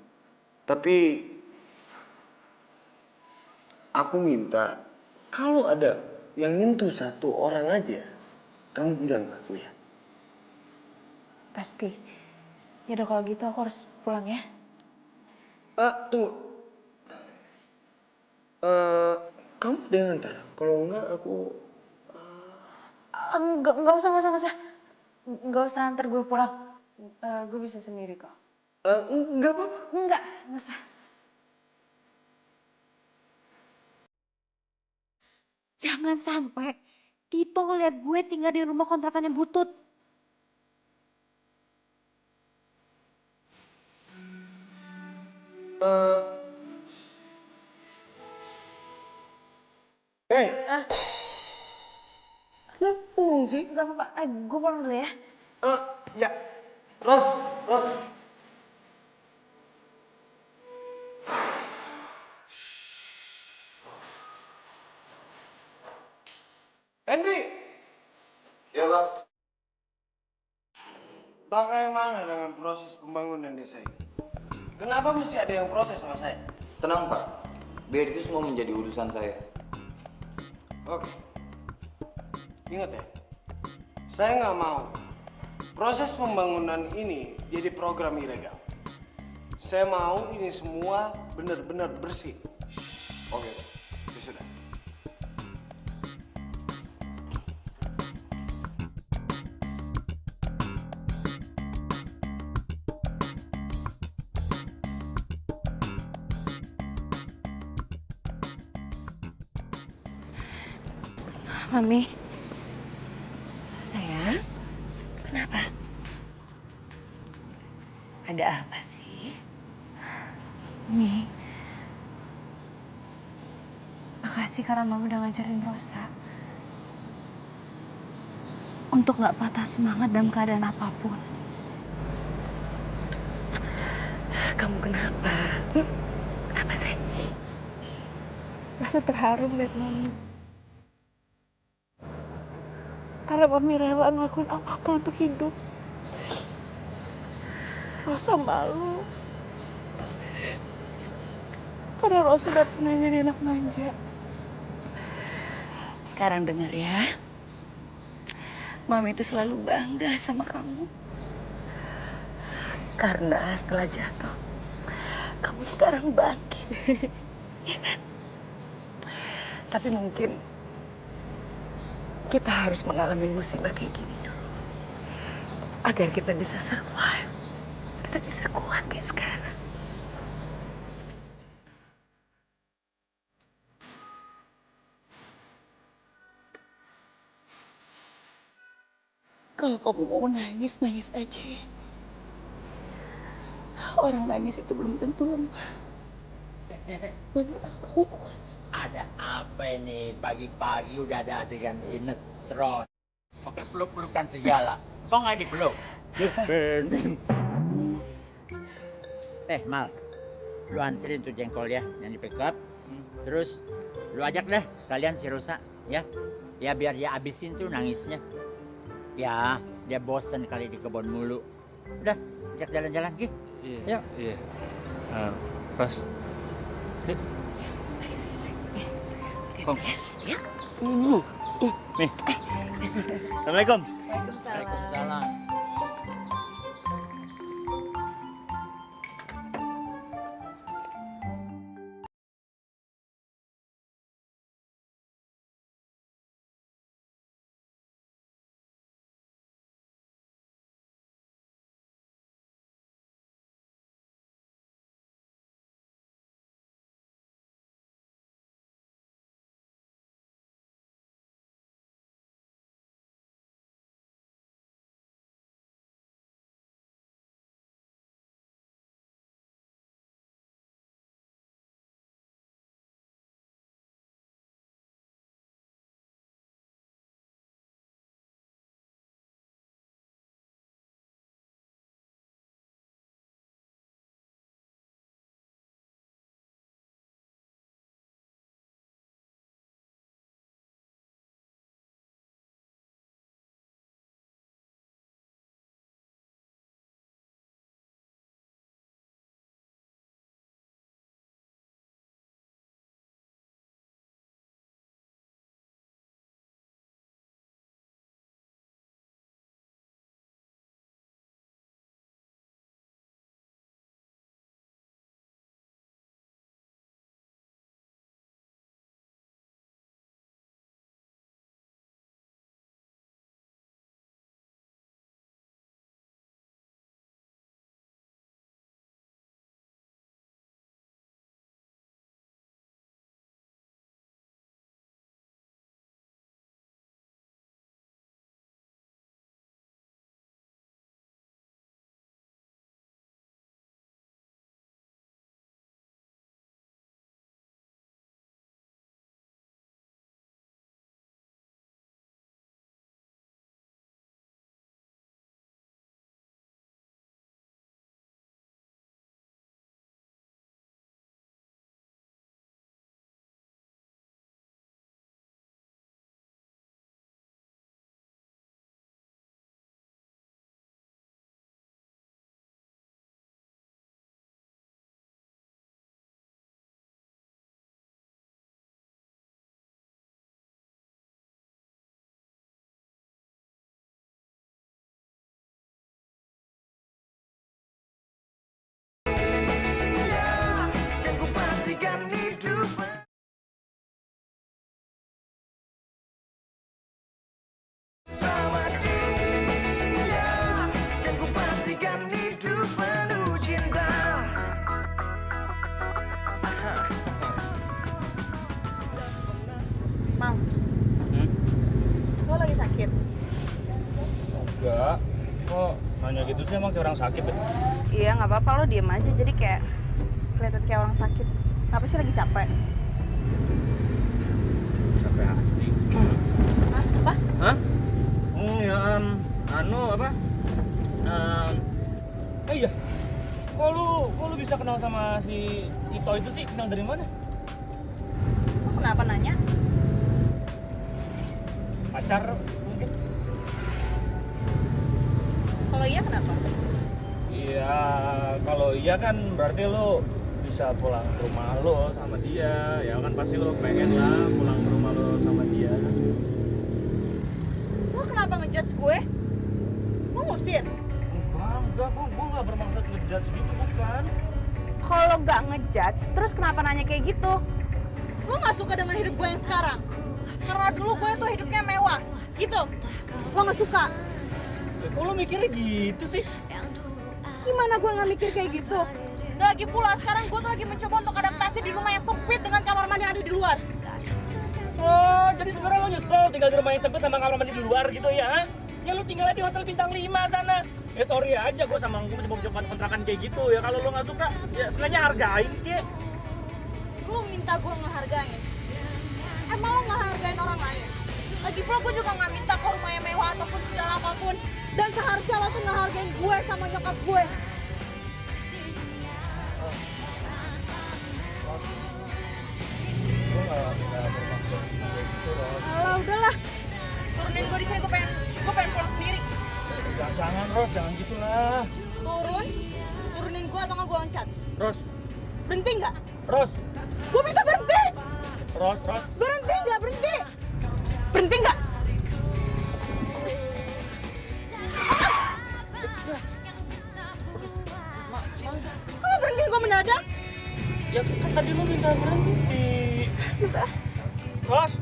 Tapi aku minta kalau ada yang nyentuh satu orang aja, kamu bilang ke aku ya. Pasti. Ya udah kalau gitu aku harus pulang ya. Tunggu. Kamu ada yang ngantar? Kalau enggak aku... Enggak usah. Enggak usah antar gue pulang. Gue bisa sendiri kok. Enggak apa-apa. Enggak usah. Jangan sampai Tito ngeliat gue tinggal di rumah kontrakannya Butut. Kenapa bohong sih? Gak apa-apa, gue pulang dulu ya. Ya. Ros. Henry! Ya, Bang. Bagaimana dengan proses pembangunan desa ini? Kenapa mesti ada yang protes sama saya? Tenang Pak, biar itu semua menjadi urusan saya. Oke. Ingat ya, saya nggak mau proses pembangunan ini jadi program ilegal. Saya mau ini semua benar-benar bersih. Oke, Pak. Ya sudah. Mami. Sayang, kenapa? Ada apa sih? Mi. Makasih karena Mami udah ngajarin Rosa. Untuk gak patah semangat dalam keadaan apapun. Kamu kenapa? Kenapa, sayang? Rasa terharu melihat Mami. Karena Mami rela ngelakuin apapun untuk hidup. Rosa malu. Karena Rosa udah pernah jadi anak manja. Sekarang dengar ya. Mami itu selalu bangga sama kamu. Karena setelah jatuh, kamu sekarang bangkit. Ya kan? Tapi mungkin kita harus mengalami musibah kayak gini dulu. Agar kita bisa survive. Kita bisa kuat kayak sekarang. Kalau kamu mau nangis, nangis aja ya. Orang nangis itu belum tentu lemah. Belum tahu. Ada apa ini? Pagi-pagi udah ada adegan sinetron. Oke, peluk-pelukan segala. Kok nggak dipeluk? Mal, lu anterin tuh jengkol ya yang di pick up. Terus lu ajak deh sekalian si Rosa ya. Ya biar dia abisin tuh nangisnya. Ya, dia bosen kali di kebun mulu. Udah, ajak jalan-jalan Ki. Iya. Iya. Ros. Kom. Ya. Nih. Assalamualaikum. Waalaikumsalam. Mal, lo lagi sakit? Enggak. Kok nanya gitu sih, emang kayak orang sakit ya? Iya, nggak apa-apa, lo diem aja. Jadi kayak kelihatan kayak orang sakit. Apa sih, lagi capek? Capek hati. Hah? Apa? Hah? Oh ya, apa? Oh iya. Kok lu bisa kenal sama si Ito itu sih? Kenal dari mana? Lo kenapa nanya? Pacar mungkin? Kalau iya kenapa? Iya, kalau iya kan berarti lo bisa pulang ke rumah lo sama dia. Ya kan pasti lo pengen lah pulang ke rumah lo sama dia. Lo kenapa ngejudge gue? Lo ngusir? Enggak, gue nggak bermaksud ngejudge gitu, bukan. Kalau nggak ngejudge, terus kenapa nanya kayak gitu? Lo nggak suka dengan hidup gue yang sekarang? Karena dulu gue tuh hidupnya mewah, gitu. Lo nggak suka? Kok lo mikirnya gitu sih? Gimana gue nggak mikir kayak gitu? Lagi pula sekarang gue tuh lagi mencoba untuk adaptasi di rumah yang sempit dengan kamar mandi yang ada di luar. Oh, jadi sebenarnya lo nyesel tinggal di rumah yang sempit sama kamar mandi di luar gitu ya? Ha? Ya lo tinggalnya di hotel bintang 5 sana. Ya sorry aja gue sama gue mencoba kontrakan kayak gitu ya. Kalau lo nggak suka, ya seenggaknya hargain kek. Lo minta gue ngehargain? Emang lo ngehargain orang lain? Lagi pula gue juga nggak minta kok rumahnya mewah ataupun segala apapun. Dan seharusnya lo tuh ngehargain gue sama nyokap gue. Alah, udahlah. Turunin gue di sini, gue pengen pulang sendiri. Jangan, Ros, jangan gitu lah. Turunin gue atau nggak gue loncat. Ros, Berhenti nggak? Ros, Gue minta berhenti. Ros. Berhenti nggak? Berhenti. Berhenti nggak? Kok berhenti gue mendadak? Ya kan tadi lu minta berhenti. Ros.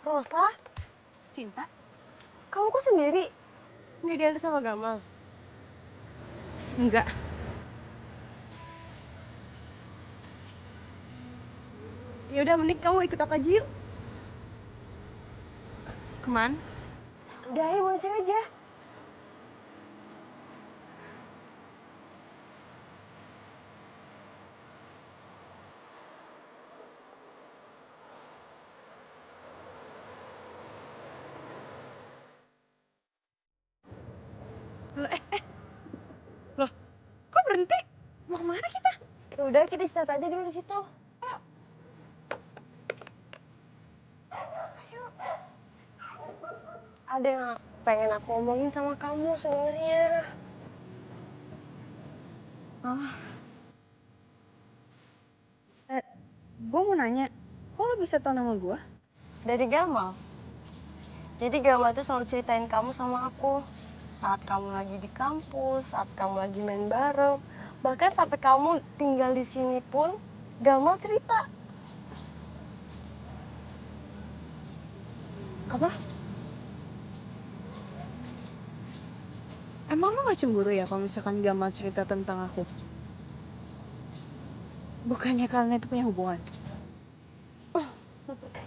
Rosa? Cinta? Kamu kok sendiri? Nggak diantar sama Gamal? Enggak. Ya udah, mending kamu ikut aku aja yuk. Kemana? Udah, ayo bonceng aja. Loh, kok berhenti? Mau kemana kita? Ya udah, kita istirahat aja dulu di situ. Ayo. Ada yang pengen aku omongin sama kamu sebenarnya. Gue mau nanya, kok lo bisa tau nama gue? Dari Gamal. Jadi Gamal tuh selalu ceritain kamu sama aku. Saat kamu lagi di kampus, saat kamu lagi main bareng. Bahkan sampai kamu tinggal di sini pun, Gamal cerita. Apa? Emang lo gak cemburu ya kalau misalkan Gamal cerita tentang aku? Bukannya kalian itu punya hubungan?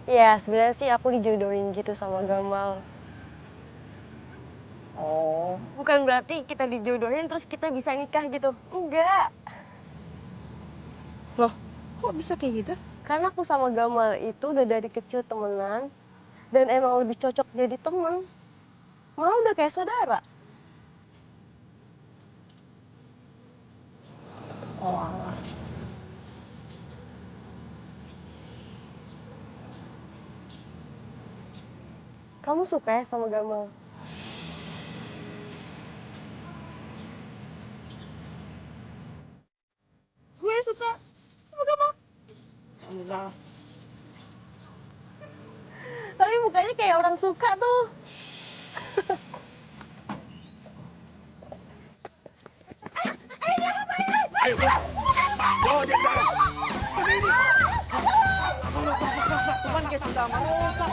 Ya, sebenarnya sih aku dijodohin gitu sama Gamal. Oh. Bukan berarti kita dijodohin terus kita bisa nikah gitu. Enggak. Loh, kok bisa kayak gitu? Karena aku sama Gamal itu udah dari kecil temenan. Dan emang lebih cocok jadi teman. Malah udah kayak saudara. Oh alah. Kamu suka ya sama Gamal? Gue suka sama Gamal. Enggak. Tapi mukanya kayak orang suka tuh. Cuman kayak Sinta sama Rosa.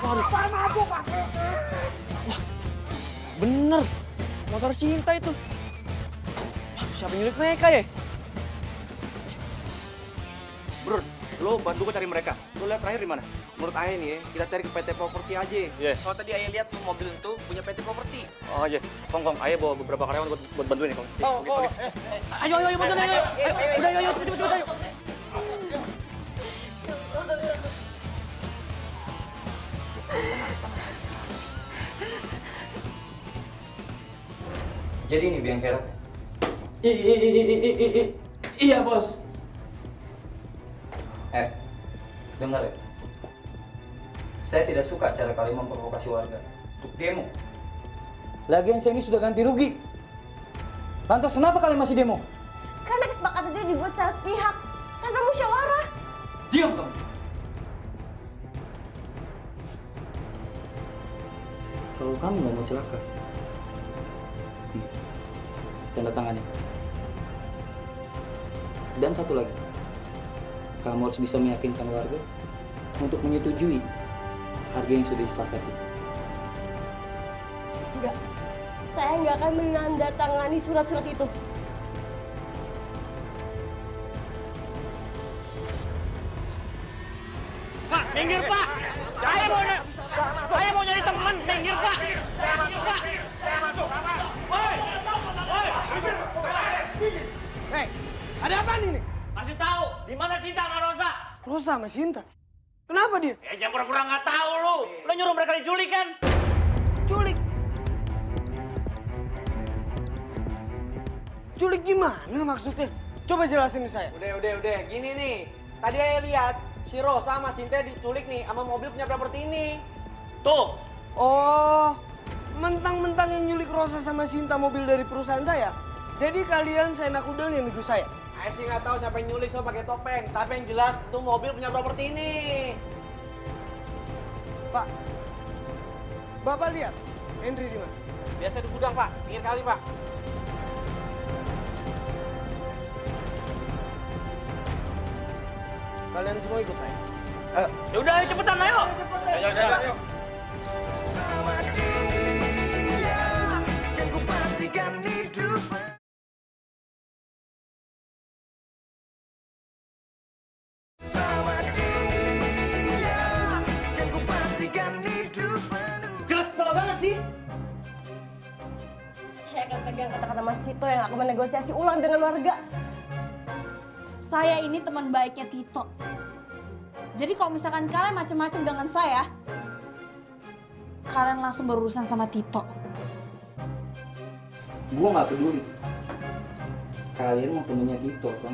Waduh. Wah, bener. Motor Sinta itu. Waduh, siapa yang nyulik mereka ya? Bro, lo bantu gue cari mereka. Lo lihat terakhir di mana? Menurut Ayah nih ya, kita cari ke PT Properti aja. Iya. Soalnya tadi Ayah lihat tuh mobil itu punya PT Properti. Oh iya, Kong, Ayah bawa beberapa karyawan buat bantuin nih, Kong. Oke. Ayo, bantuin ayo. Udah, ayo, cepet, ayo. Jadi ini bengkel. Iya, Bos. Dengar ya. Saya tidak suka cara kalian memprovokasi warga untuk demo. Lagian saya ini sudah ganti rugi. Lantas kenapa kalian masih demo? Karena kesepakatan itu dibuat secara sepihak. Tanpa musyawarah. Diam kamu. Kalau kamu nggak mau celaka, tanda tangannya. Dan satu lagi, kamu harus bisa meyakinkan warga untuk menyetujui harga yang sudah disepakati. Enggak. Saya nggak akan menandatangani surat-surat itu. Pak, minggir Pak! Jangan, Saya mau nyari teman, minggir Pak. Hei, ada apa nih? Kasih tahu, di mana Sinta sama Rosa? Rosa sama Sinta? Kenapa dia? Jangan pura-pura nggak tahu lu. Lu nyuruh mereka diculik kan? Culik? Culik gimana maksudnya? Coba jelasin ke saya. Udah. Gini nih. Tadi saya lihat si Rosa sama Sinta diculik nih sama mobil punya properti ini. Tuh. Oh, mentang-mentang yang nyulik Rosa sama Sinta mobil dari perusahaan saya. Jadi kalian seenak udel yang nuduh saya? Saya sih nggak tahu siapa yang nyulik so pakai topeng. Tapi yang jelas tuh mobil punya properti ini. Pak, Bapak lihat Henry di mana? Biasa di gudang Pak, pinggir kali Pak. Kalian semua ikut saya. Ya udah, ayo cepetan, ayo. Ayo. Keras kepala banget sih. Saya akan pegang kata-kata Mas Tito yang akan menegosiasi ulang dengan warga. Saya ini teman baiknya Tito. Jadi kalau misalkan kalian macam-macam dengan saya, kalian langsung berurusan sama Tito. Gue nggak peduli. Kalian mau temennya Tito, kan?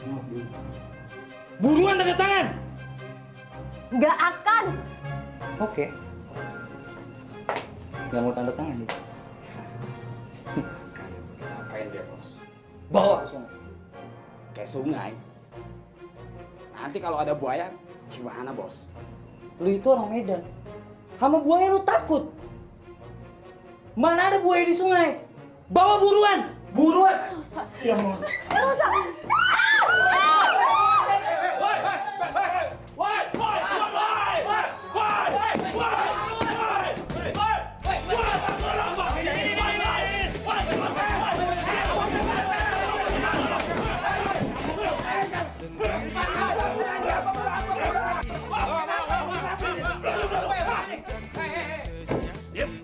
Nggak peduli. Buruan tanda tangan. Nggak akan. Oke. Nggak mau tanda tangan nih. Ngapain dia bos? Bawa ke sungai. Kayak sungai. Nanti kalau ada buaya, gimana bos? Lu itu orang Medan. Sama buaya lu takut. Mana ada buaya di sungai? Bawa buruan! Buruan! Rosa. Ya bos. Rosa.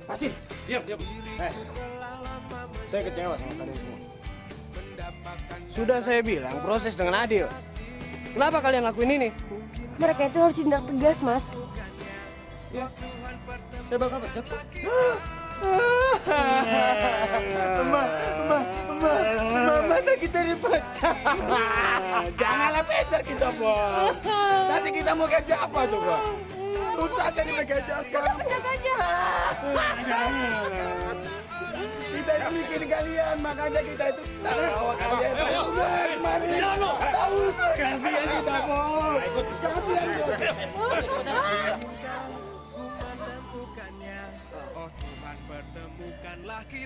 Pasti. Diam. Saya kecewa sama kalian semua. Sudah saya bilang proses dengan adil. Kenapa kalian lakuin ini? Mereka itu harus tindak tegas, Mas. Ya, saya bakal pecat kok. Masa kita dipecat? Janganlah pecat kita, Bos. Nanti kita mau kerja apa coba? Susah jadi bekerja sekarang. Pecat aja. Kita itu mikirin kalian, makanya kita itu bawa kalian itu kemari. Tahu, kasihan kita, Bos. Kasihan,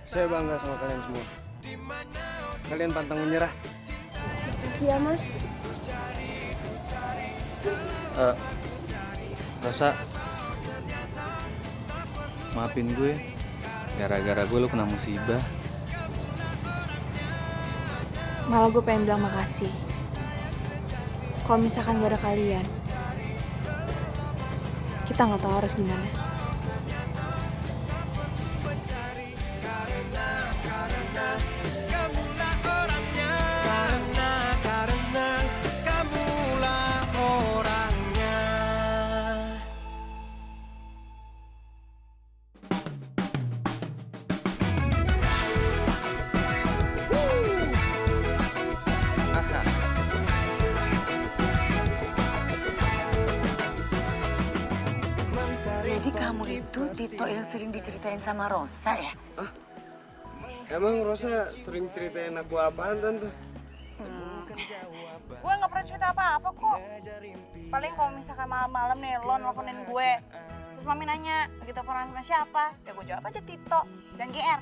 Saya bangga sama kalian semua. Kalian pantang menyerah. Makasih ya, Mas. Rosa, maafin gue. Gara-gara gue lu kena musibah. Malah gue pengen bilang makasih. Kalau misalkan gak ada kalian, kita nggak tahu harus gimana. Jadi kamu itu Tito yang sering diceritain sama Rosa ya? Emang Rosa sering ceritain aku apaan, Tante? Gue nggak pernah cerita apa-apa kok. Paling kalau misalkan malam-malam nih lo nelfonin gue, terus mami nanya lagi teleponan sama siapa, ya gue jawab aja Tito dan GR.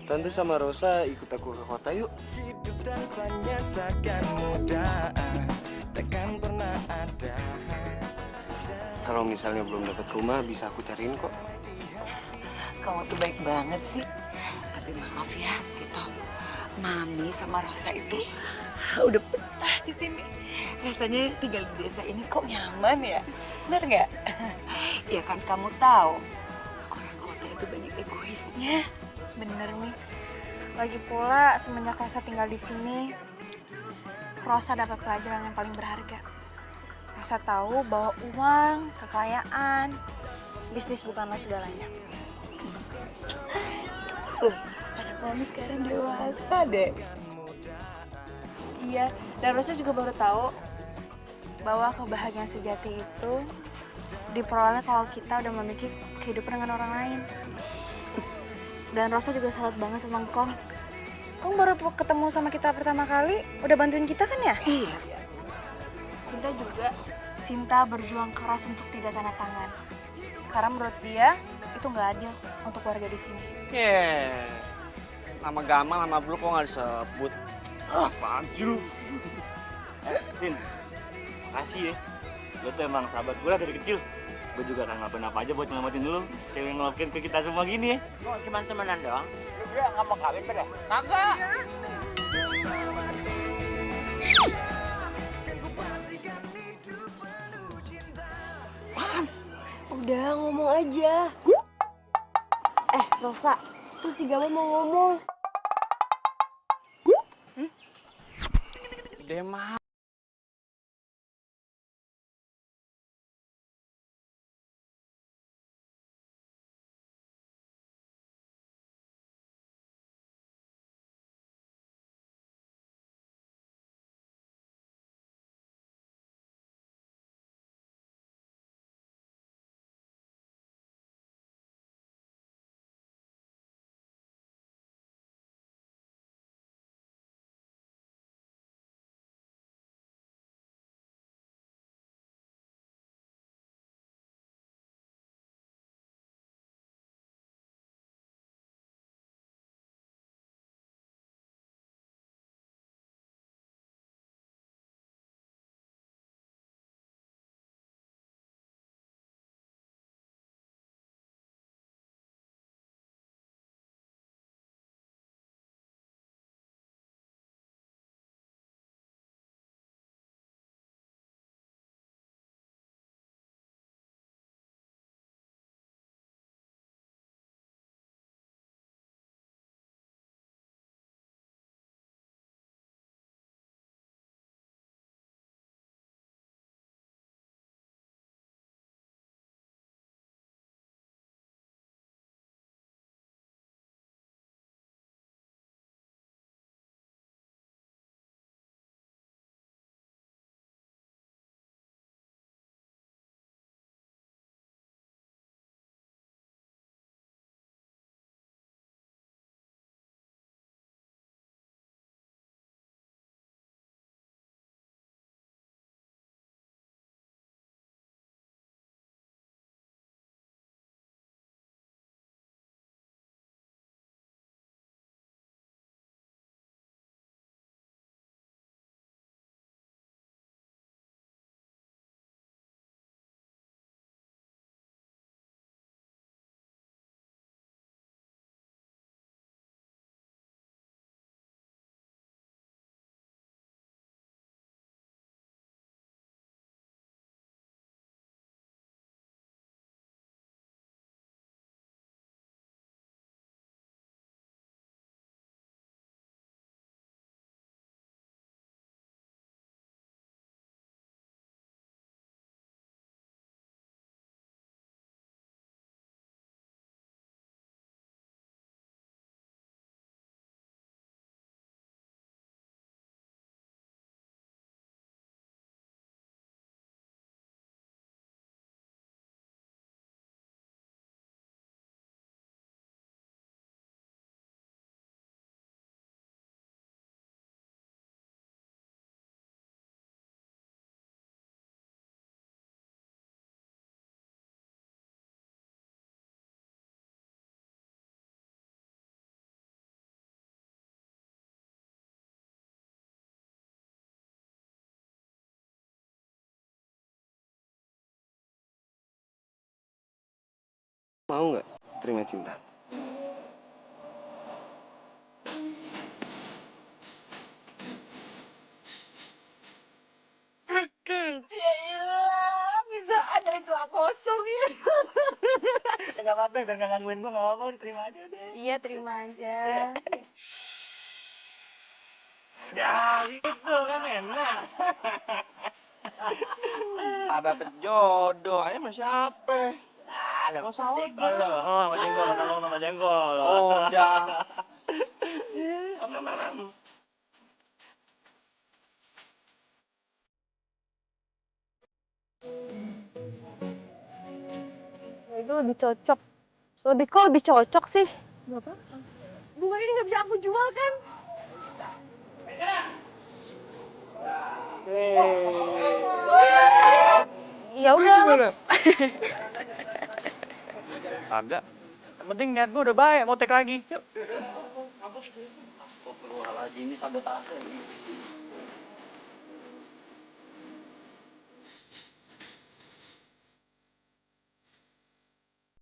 Tante sama Rosa ikut aku ke kota yuk. Hidup tanpanya takkan mudah, takkan pernah ada. Kalau misalnya belum dapat rumah bisa aku cariin kok. Kamu tuh baik banget sih. Tapi maaf ya, Tito. Mami sama Rosa itu Udah betah di sini. Rasanya tinggal di desa ini kok nyaman ya? Bener nggak? Ya kan kamu tahu, orang kota itu banyak egoisnya. Bener nih. Lagi pula semenjak Rosa tinggal di sini, Rosa dapat pelajaran yang paling berharga. Rosa tahu bahwa uang, kekayaan, bisnis bukanlah segalanya. Anak mami sekarang dewasa deh. Iya, dan Rosa juga baru tahu bahwa kebahagiaan sejati itu diperoleh kalau kita udah memiliki kehidupan dengan orang lain. Dan Rosa juga salut banget sama Kong. Kong baru ketemu sama kita pertama kali, udah bantuin kita kan ya? Iya. Sinta juga. Sinta berjuang keras untuk tidak tanda tangan. Karena menurut dia, itu nggak adil untuk warga di sini. Nama Gamal, nama Blue kok nggak disebut? Apaan sih lu? Sin, makasih ya. Lu tuh emang sahabat gue lah dari kecil. Gue juga akan ngelakuin apa aja buat nyelamatin lu. Kayak yang ngelakuin ke kita semua gini ya. Kok cuma temenan doang? Lu berdua nggak mau kawin pada? Kagak! Udah ngomong aja. Rosa, tuh si Gamal mau ngomong. Gede mah. Mau nggak terima cinta? Enggak apa-apa, udah nggak gangguin gue, nggak apa-apa, terima aja deh. Iya, terima aja. Ya, gitu kan enak. Ada penjodoh, ayo sama siapa? Ada masalah. Oh, sama jengkol, sama jengkol. Oh, jangan. Itu lebih cocok. Kok lebih cocok sih? Gak apa-apa. Bunga ini nggak bisa aku jual kan? Ya udah. Ada. Yang penting niat gue udah baik, mau take lagi. Yuk. Astagfirullahaladzim, ini sabotase.